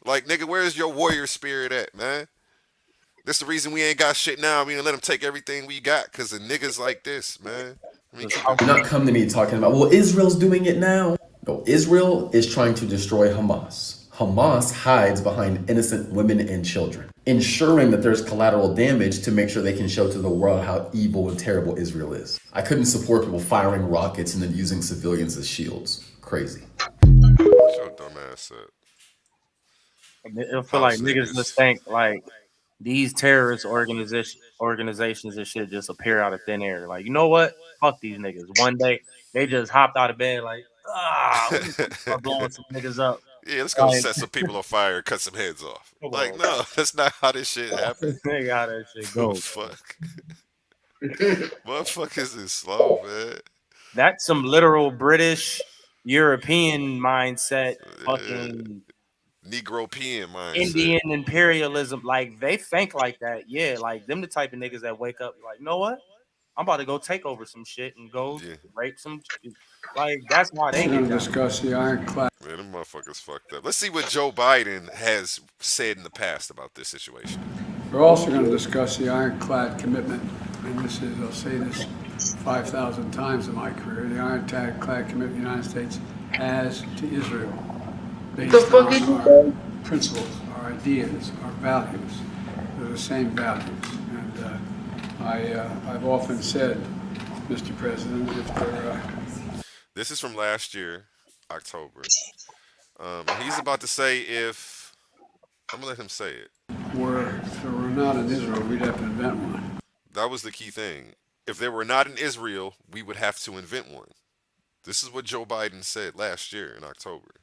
Like, nigga, where's your warrior spirit at, man? This the reason we ain't got shit now. We gonna let them take everything we got because of niggas like this, man.
do not come to me talking about, well, Israel's doing it now. No, Israel is trying to destroy Hamas. Hamas hides behind innocent women and children, ensuring that there's collateral damage to make sure they can show to the world how evil and terrible Israel is. I couldn't support people firing rockets and then using civilians as shields. Crazy.
What's your dumb ass at?
I feel like niggas just think like these terrorist organizations and shit just appear out of thin air. Like, you know what? Fuck these niggas. One day they just hopped out of bed like, we're blowing some niggas up.
Yeah, let's go set some people on fire and cut some heads off. Like, no, that's not how this shit happens.
They got that shit go.
Fuck. Motherfuckers is slow, man.
That's some literal British European mindset. Fucking
Negro-pean mindset.
Indian imperialism. Like, they think like that. Yeah, like them the type of niggas that wake up like, you know what? I'm about to go take over some shit and go rape some. Like, that's why they get
discuss the ironclad.
Man, them motherfuckers fucked up. Let's see what Joe Biden has said in the past about this situation.
We're also going to discuss the ironclad commitment, and this is, I'll say this 5,000 times in my career, the ironclad commitment the United States has to Israel, based on our principles, our ideas, our values. They're the same values. And I've often said, Mr. President, if there
This is from last year, October. He's about to say if... I'm going to let him say it.
if there were not in Israel, we'd have to invent one.
That was the key thing. If there were not in Israel, we would have to invent one. This is what Joe Biden said last year in October.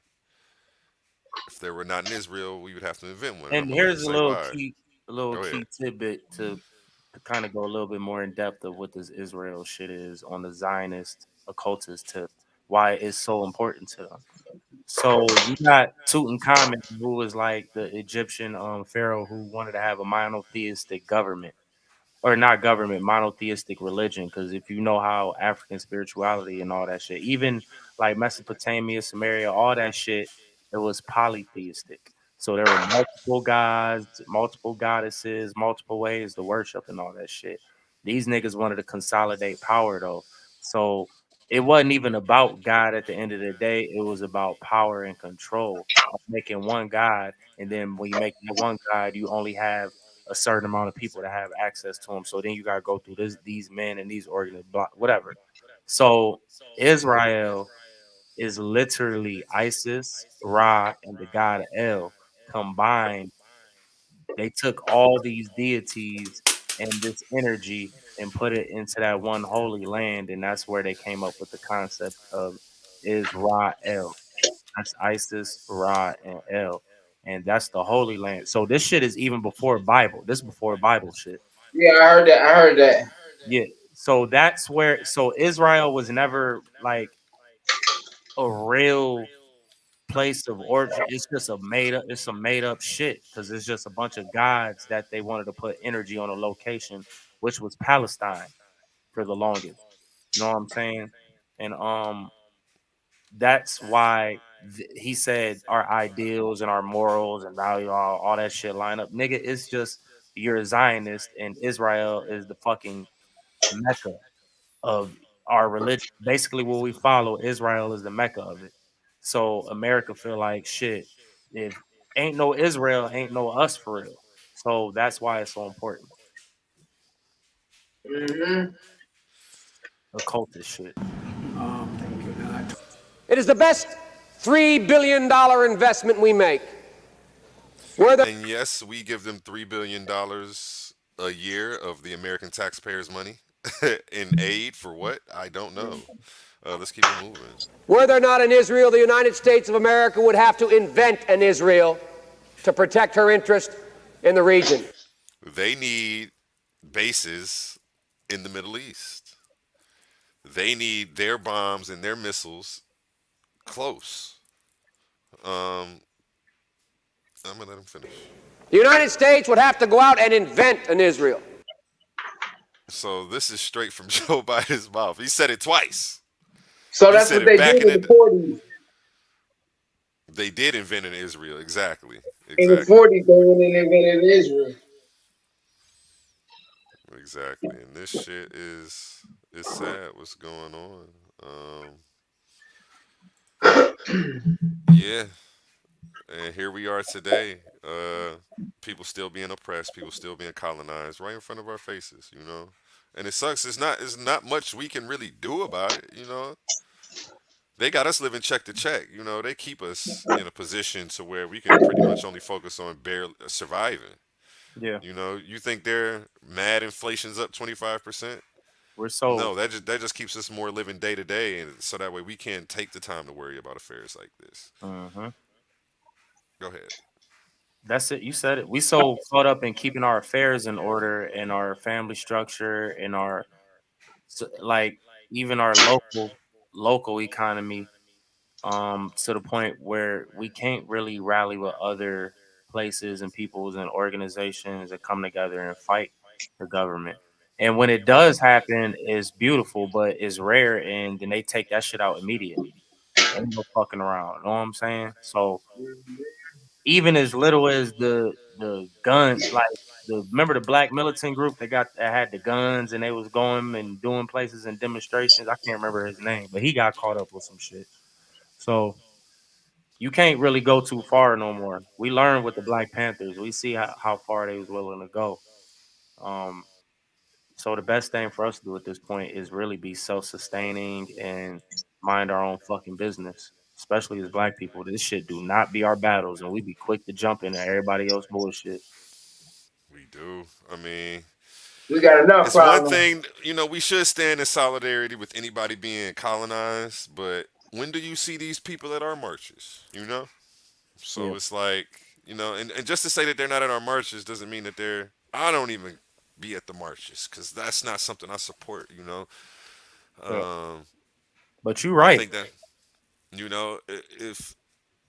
If there were not in Israel, we would have to invent one.
And here's a little key tidbit to kind of go a little bit more in depth of what this Israel shit is on the Zionist occultist tip, why it's so important to them. So you got Tutankhamun, who was like the Egyptian pharaoh who wanted to have a monotheistic government, or not government, monotheistic religion. Because if you know how African spirituality and all that shit, even like Mesopotamia, Samaria, all that shit, it was polytheistic. So there were multiple gods, multiple goddesses, multiple ways to worship and all that shit. These niggas wanted to consolidate power though. So it wasn't even about God at the end of the day. It was about power and control, of making one God. And then when you make that one God, you only have a certain amount of people that have access to him. So then you got to go through these men and these whatever. So Israel is literally Isis, Ra, and the god El combined. They took all these deities and this energy and put it into that one holy land, and that's where they came up with the concept of Israel. That's Isis, Ra, and El, and that's the Holy Land. So this shit is even before Bible. This is before Bible shit.
Yeah, I heard that. I heard that.
Yeah. So that's where. So Israel was never like a real place of origin. It's just a made up. It's some made up shit because it's just a bunch of gods that they wanted to put energy on a location, which was Palestine for the longest. You know what I'm saying? And that's why he said our ideals and our morals and value, all that shit line up. Nigga, it's just you're a Zionist and Israel is the fucking Mecca of our religion. Basically, what we follow, Israel is the Mecca of it. So America feel like shit. If ain't no Israel, ain't no us for real. So that's why it's so important.
Mm-hmm.
Occultist shit.
It is the best $3 billion investment we make.
And yes, we give them $3 billion a year of the American taxpayers' money in aid for what? I don't know. Let's keep it moving.
Were there not an Israel, the United States of America would have to invent an Israel to protect her interest in the region.
They need bases in the Middle East. They need their bombs and their missiles close. I'm gonna let him finish.
The United States would have to go out and invent an Israel.
So this is straight from Joe Biden's mouth. He said it twice.
So that's what they did in the 40s.
They did invent an Israel, exactly.
In the 40s, they went and invented Israel.
Exactly. And this shit is sad what's going on. Yeah. And here we are today. People still being oppressed, people still being colonized right in front of our faces, you know. And it sucks. It's not much we can really do about it, you know. They got us living check to check, you know. They keep us in a position to where we can pretty much only focus on barely surviving.
Yeah.
You know, you think they're mad inflation's up 25%?
We're so
No, that just keeps us more living day to day, and so that way we can't take the time to worry about affairs like this.
Mm-hmm.
Go ahead.
That's it. You said it. We so caught up in keeping our affairs in order and our family structure and our like even our local economy to the point where we can't really rally with other places and peoples and organizations that come together and fight the government. And when it does happen, it's beautiful, but it's rare, and then they take that shit out immediately. Ain't no fucking around. Know what I'm saying? So even as little as the gun, like remember the black militant group that had the guns and they was going and doing places and demonstrations. I can't remember his name, but he got caught up with some shit. So you can't really go too far no more. We learned with the Black Panthers. We see how far they was willing to go. So the best thing for us to do at this point is really be self-sustaining and mind our own fucking business, especially as black people. This shit do not be our battles, and we be quick to jump into everybody else bullshit.
We do. I mean,
we got enough.
It's one thing, you know, we should stand in solidarity with anybody being colonized, but when do you see these people at our marches? You know? So it's like, you know, and just to say that they're not at our marches doesn't mean that I don't even be at the marches because that's not something I support, you know.
But you're right.
I think that, you know, if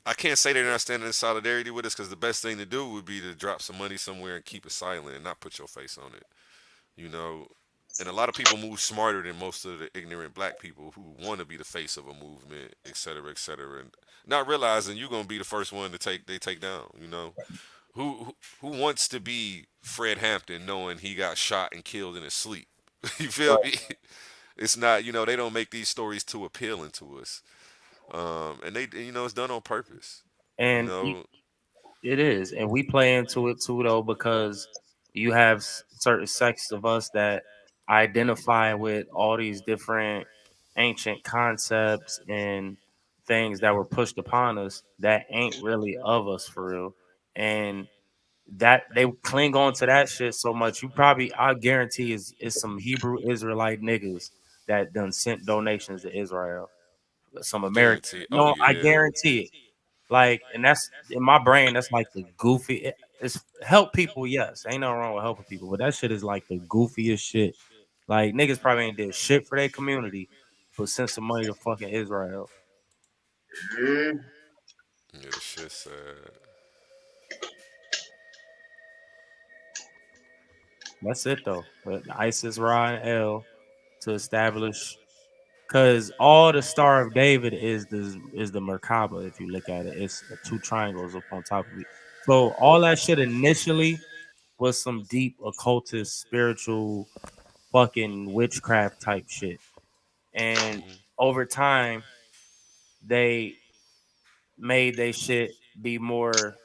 I can't say they're not standing in solidarity with us because the best thing to do would be to drop some money somewhere and keep it silent and not put your face on it, you know. And a lot of people move smarter than most of the ignorant black people who want to be the face of a movement, et cetera, and not realizing you're gonna be the first one to take down, you know. Who wants to be Fred Hampton knowing he got shot and killed in his sleep? You feel me? It's not, they don't make these stories too appealing to us. And it's done on purpose. You
And
know,
it is, and we play into it too, though, because you have certain sects of us that identify with all these different ancient concepts and things that were pushed upon us that ain't really of us for real, and that they cling on to that shit so much. I guarantee, is some Hebrew Israelite niggas that done sent donations to Israel. Some American,
guarantee. Oh
no, I
yeah.
guarantee it. Like, and that's in my brain. That's like the goofy. It's help people, yes. Ain't nothing wrong with helping people, but that shit is like the goofiest shit. Like, niggas probably ain't did shit for their community, but sent some money to fucking Israel.
Yeah, the shit's sad.
That's it though. But ISIS, Ra, and L to establish, because all the Star of David is the Merkaba. If you look at it, it's two triangles up on top of it. So all that shit initially was some deep occultist, spiritual, fucking witchcraft type shit. And over time, they made they shit be more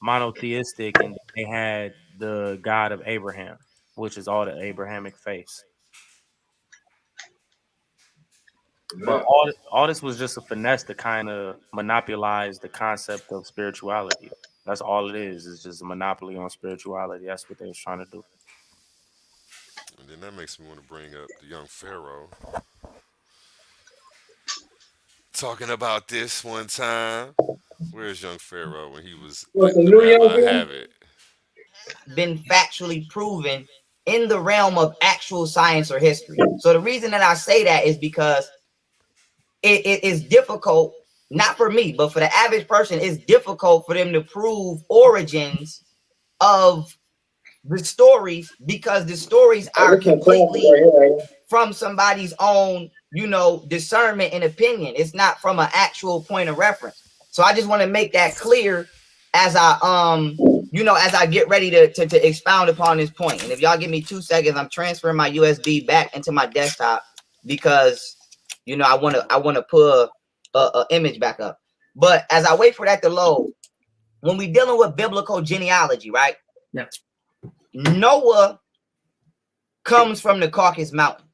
monotheistic, and they had the God of Abraham, which is all the Abrahamic faiths. But all this was just a finesse to kind of monopolize the concept of spirituality. That's all it is. It's just a monopoly on spirituality. That's what they was trying to do.
And then that makes me want to bring up the young Pharaoh talking about this one time. Where's young Pharaoh when he was letting the rabbi have it?
Been factually proven in the realm of actual science or history. So the reason that I say that is because it is difficult, not for me, but for the average person, it's difficult for them to prove origins of the stories, because the stories are completely from somebody's own, discernment and opinion. It's not from an actual point of reference. So I just want to make that clear as I as I get ready to expound upon this point. And if y'all give me 2 seconds, I'm transferring my USB back into my desktop because I want to put a image back up. But as I wait for that to load, when we dealing with biblical genealogy, right?
Yeah.
Noah comes from the Caucasus Mountains.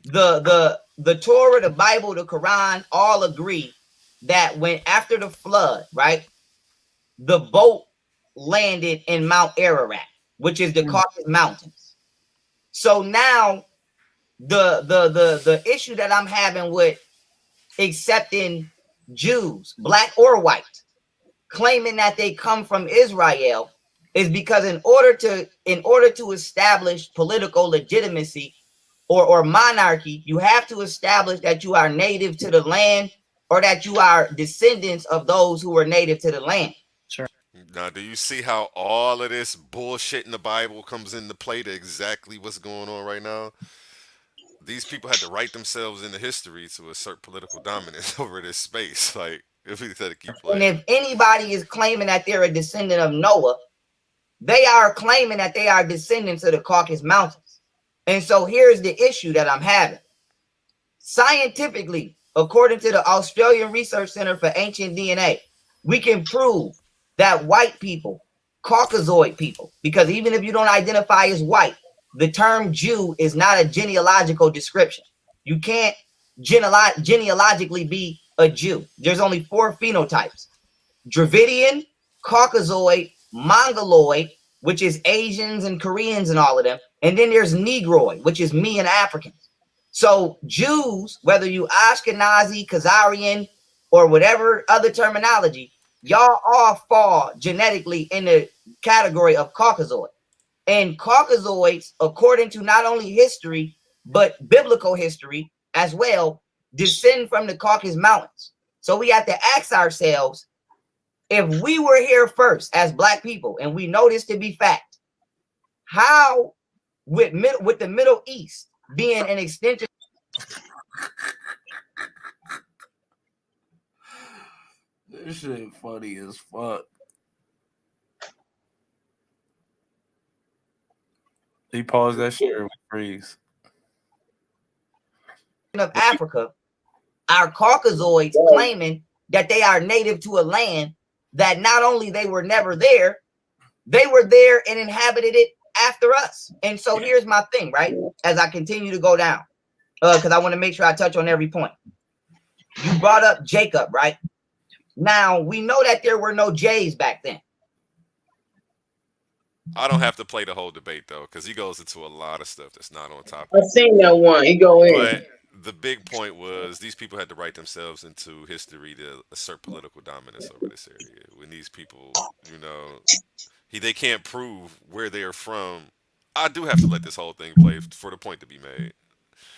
The Torah, the Bible, the Quran all agree that when after the flood, right, the boat landed in Mount Ararat, which is the Caucasus Mountains. So now the issue that I'm having with accepting Jews, black or white, claiming that they come from Israel is because in order to establish political legitimacy or monarchy, you have to establish that you are native to the land or that you are descendants of those who were native to the land.
Now, do you see how all of this bullshit in the Bible comes into play to exactly what's going on right now? These people had to write themselves into history to assert political dominance over this space. Like, if we had to keep playing.
And if anybody is claiming that they're a descendant of Noah, they are claiming that they are descendants of the Caucasus Mountains. And so here's the issue that I'm having. Scientifically, according to the Australian Research Center for Ancient DNA, we can prove that white people, Caucasoid people, because even if you don't identify as white, the term Jew is not a genealogical description. You can't genealogically be a Jew. There's only 4 phenotypes: Dravidian, Caucasoid, Mongoloid, which is Asians and Koreans and all of them, and then there's Negroid, which is me and Africans. So Jews, whether you Ashkenazi, Khazarian, or whatever other terminology, y'all all fall genetically in the category of Caucasoid. And Caucasoids, according to not only history, but biblical history as well, descend from the Caucasus Mountains. So we have to ask ourselves, if we were here first as black people, and we know this to be fact, how with the Middle East being an extension?
This shit funny as fuck. He paused that shit or freeze.
of Africa are Caucasoids claiming that they are native to a land that not only they were never there, they were there and inhabited it after us. And so here's my thing, right? As I continue to go down, because I want to make sure I touch on every point. You brought up Jacob, right? Now, we know that there were no J's back then.
I don't have to play the whole debate though, because he goes into a lot of stuff that's not on topic.
I seen that one. He go in.
But the big point was these people had to write themselves into history to assert political dominance over this area. When these people, you know, they can't prove where they are from. I do have to let this whole thing play for the point to be made.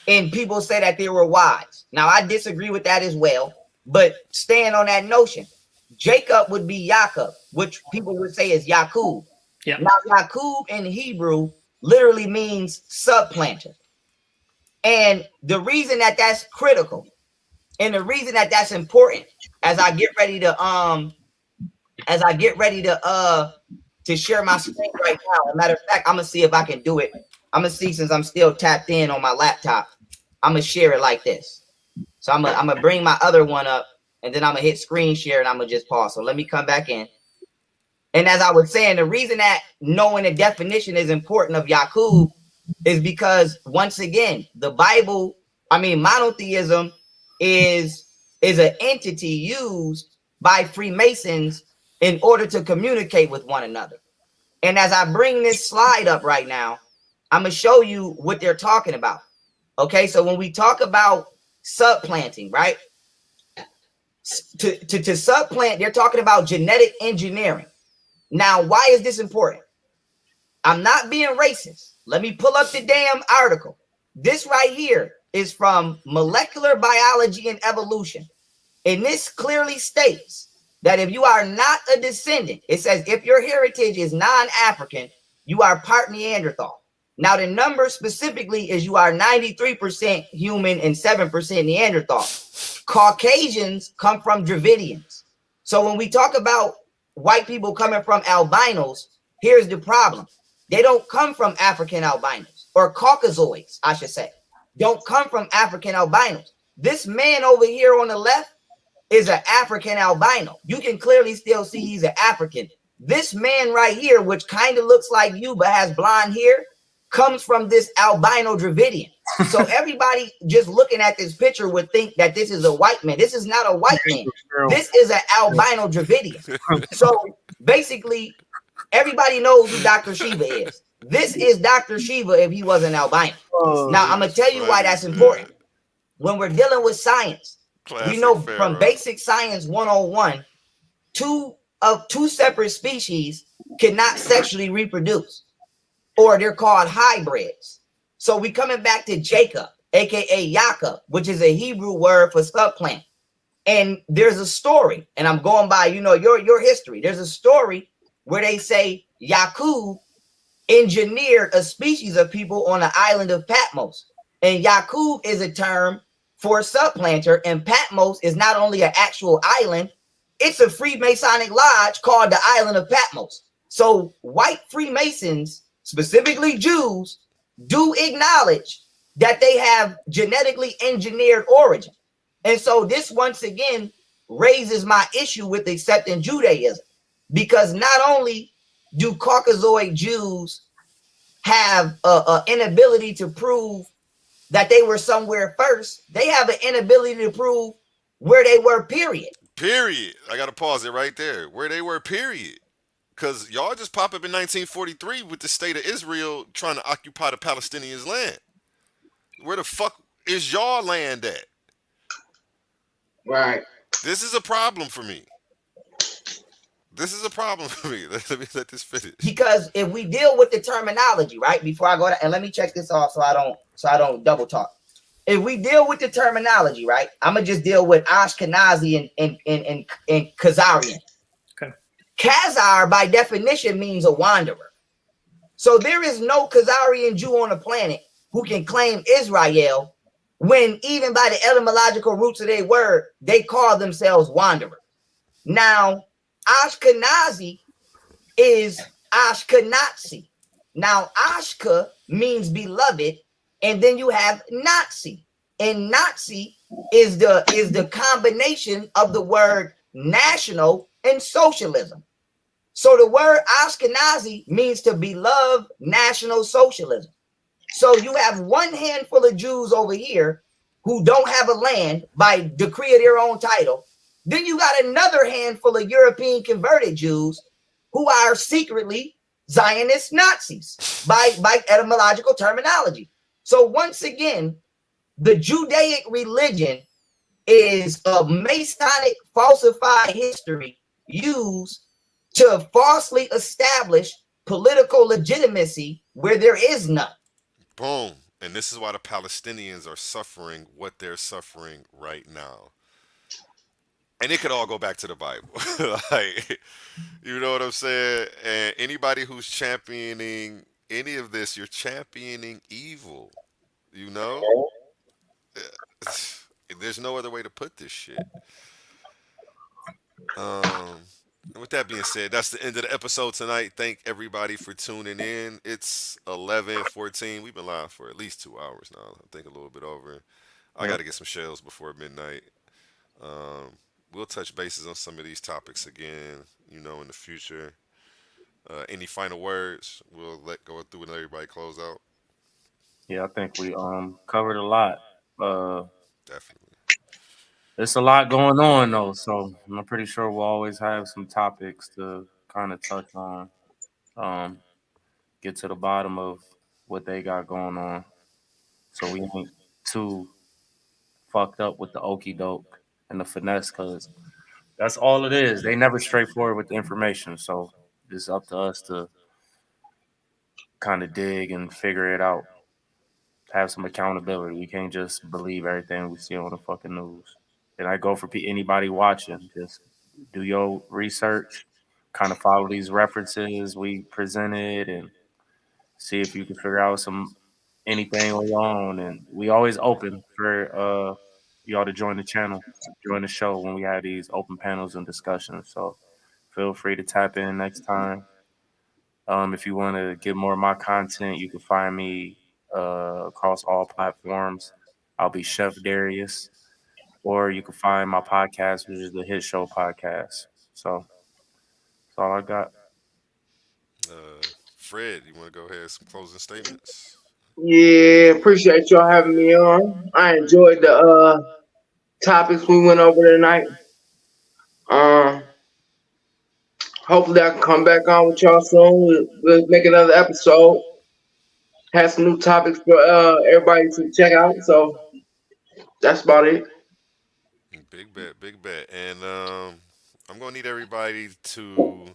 And people say that they were wise. Now, I disagree with that as well. But staying on that notion, Jacob would be Jacob, which people would say is Yakub.
Yeah.
Now, Yakub in Hebrew literally means supplanter. And the reason that that's critical and the reason that that's important as I get ready to share my screen right now. As a matter of fact, I'm gonna see if I can do it. I'm gonna see, since I'm still tapped in on my laptop, I'm gonna share it like this. So I'm gonna bring my other one up and then I'm gonna hit screen share and I'm gonna just pause. So let me come back in. And as I was saying, the reason that knowing the definition is important of Yakub is because, once again, the Bible, monotheism is an entity used by Freemasons in order to communicate with one another. And as I bring this slide up right now, I'm going to show you what they're talking about. Okay, so when we talk about supplanting, right? To supplant, they're talking about genetic engineering. Now, why is this important? I'm not being racist. Let me pull up the damn article. This right here is from Molecular Biology and Evolution. And this clearly states that if you are not a descendant, it says if your heritage is non-African, you are part Neanderthal. Now, the number specifically is you are 93% human and 7% Neanderthal. Caucasians come from Dravidians. So when we talk about white people coming from albinos, here's the problem. They don't come from African albinos, or Caucasoids, I should say. Don't come from African albinos. This man over here on the left is an African albino. You can clearly still see he's an African. This man right here, which kind of looks like you but has blonde hair, comes from this albino Dravidian. So everybody just looking at this picture would think that this is a white man. This is not a white man. This is an albino Dravidian. So basically, everybody knows who Dr. Shiva is. This is Dr. Shiva if he was an albino. Now, I'm going to tell you why that's important. When we're dealing with science, we know from Basic Science 101, two separate species cannot sexually reproduce, or they're called hybrids. So we coming back to Jacob, aka Jacob, which is a Hebrew word for supplant. And there's a story, and I'm going by, your history. There's a story where they say Yakub engineered a species of people on the island of Patmos. And Yakub is a term for a supplanter, and Patmos is not only an actual island, it's a Freemasonic lodge called the Island of Patmos. So white Freemasons, specifically Jews, do acknowledge that they have genetically engineered origin. And so this once again raises my issue with accepting Judaism, because not only do Caucasoid Jews have an inability to prove that they were somewhere first, they have an inability to prove where they were, period.
Period. I got to pause it right there. Where they were, period. Because y'all just pop up in 1943 with the state of Israel trying to occupy the Palestinians' land. Where the fuck is y'all land at?
Right.
This is a problem for me. This is a problem for me. Let me let this finish.
Because if we deal with the terminology, right, before I go to, and let me check this off so I don't double talk. If we deal with the terminology, right, I'm gonna just deal with Ashkenazi and Khazarian.
Okay.
Khazar by definition means a wanderer. So there is no Khazarian Jew on the planet who can claim Israel when even by the etymological roots of their word, they call themselves wanderer. Now, Ashkenazi is Ashkenazi. Now, Ashka means beloved, and then you have Nazi. And Nazi is the combination of the word national and socialism. So the word Ashkenazi means to beloved national socialism. So you have one handful of Jews over here who don't have a land by decree of their own title. Then you got another handful of European converted Jews who are secretly Zionist Nazis by etymological terminology. So once again, the Judaic religion is a Masonic falsified history used to falsely establish political legitimacy where there is none.
Boom. And this is why the Palestinians are suffering what they're suffering right now. And it could all go back to the Bible. Like, you know what I'm saying? And anybody who's championing any of this, you're championing evil. You know? There's no other way to put this shit. And with that being said, that's the end of the episode tonight. Thank everybody for tuning in. It's 11:14. We've been live for at least 2 hours now. I think a little bit over. I got to get some shells before midnight. We'll touch bases on some of these topics again, you know, in the future. Any final words? We'll let go through and let everybody close out.
Yeah, I think we covered a lot.
Definitely.
There's a lot going on though, so I'm pretty sure we'll always have some topics to kind of touch on. Get to the bottom of what they got going on, so we ain't too fucked up with the okey doke and the finesse, because that's all it is. They never straightforward with the information, so it's up to us to kind of dig and figure it out. Have some accountability. We can't just believe everything we see on the fucking news. And I go for anybody watching, just do your research, kind of follow these references we presented, and see if you can figure out anything on your own. And we always open for y'all to join the channel, join the show when we have these open panels and discussions. So feel free to tap in next time. If you want to get more of my content, you can find me across all platforms. I'll be Chef Darius. Or you can find my podcast, which is the Hit Show Podcast. So that's all I got.
Fred, you want to go ahead with some closing statements?
Yeah, appreciate y'all having me on. I enjoyed the topics we went over tonight. Hopefully I can come back on with y'all soon. We'll make another episode. Have some new topics for everybody to check out. So that's about it.
Big bet. And I'm gonna need everybody to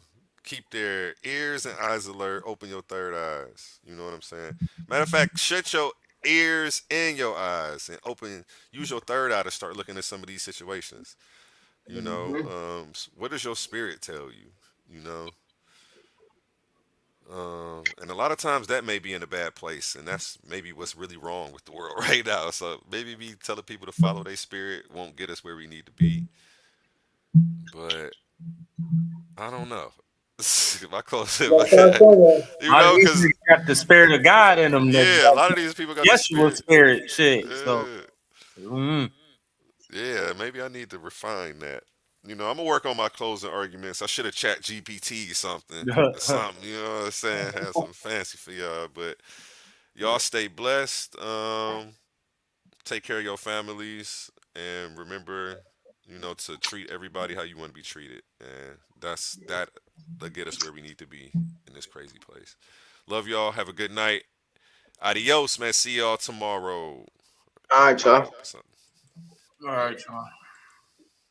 keep their ears and eyes alert. Open your third eyes. You know what I'm saying? Matter of fact, shut your ears and your eyes and use your third eye to start looking at some of these situations. You know, what does your spirit tell you? You know, and a lot of times that may be in a bad place, and that's maybe what's really wrong with the world right now. So maybe me telling people to follow their spirit won't get us where we need to be. But I don't know. If I close it, you know, because
got the spirit of God in them.
Yeah, a lot of these people got
Yeshua spirit shit.
Yeah.
So,
yeah, maybe I need to refine that. You know, I'm gonna work on my closing arguments. I should have chat GPT something, you know what I'm saying? Have some fancy for y'all, but y'all stay blessed. Take care of your families, and remember, you know, to treat everybody how you want to be treated, and that'll get us where we need to be in this crazy place. Love y'all. Have a good night. Adios, man. See y'all tomorrow.
All right, y'all.
all right, y'all.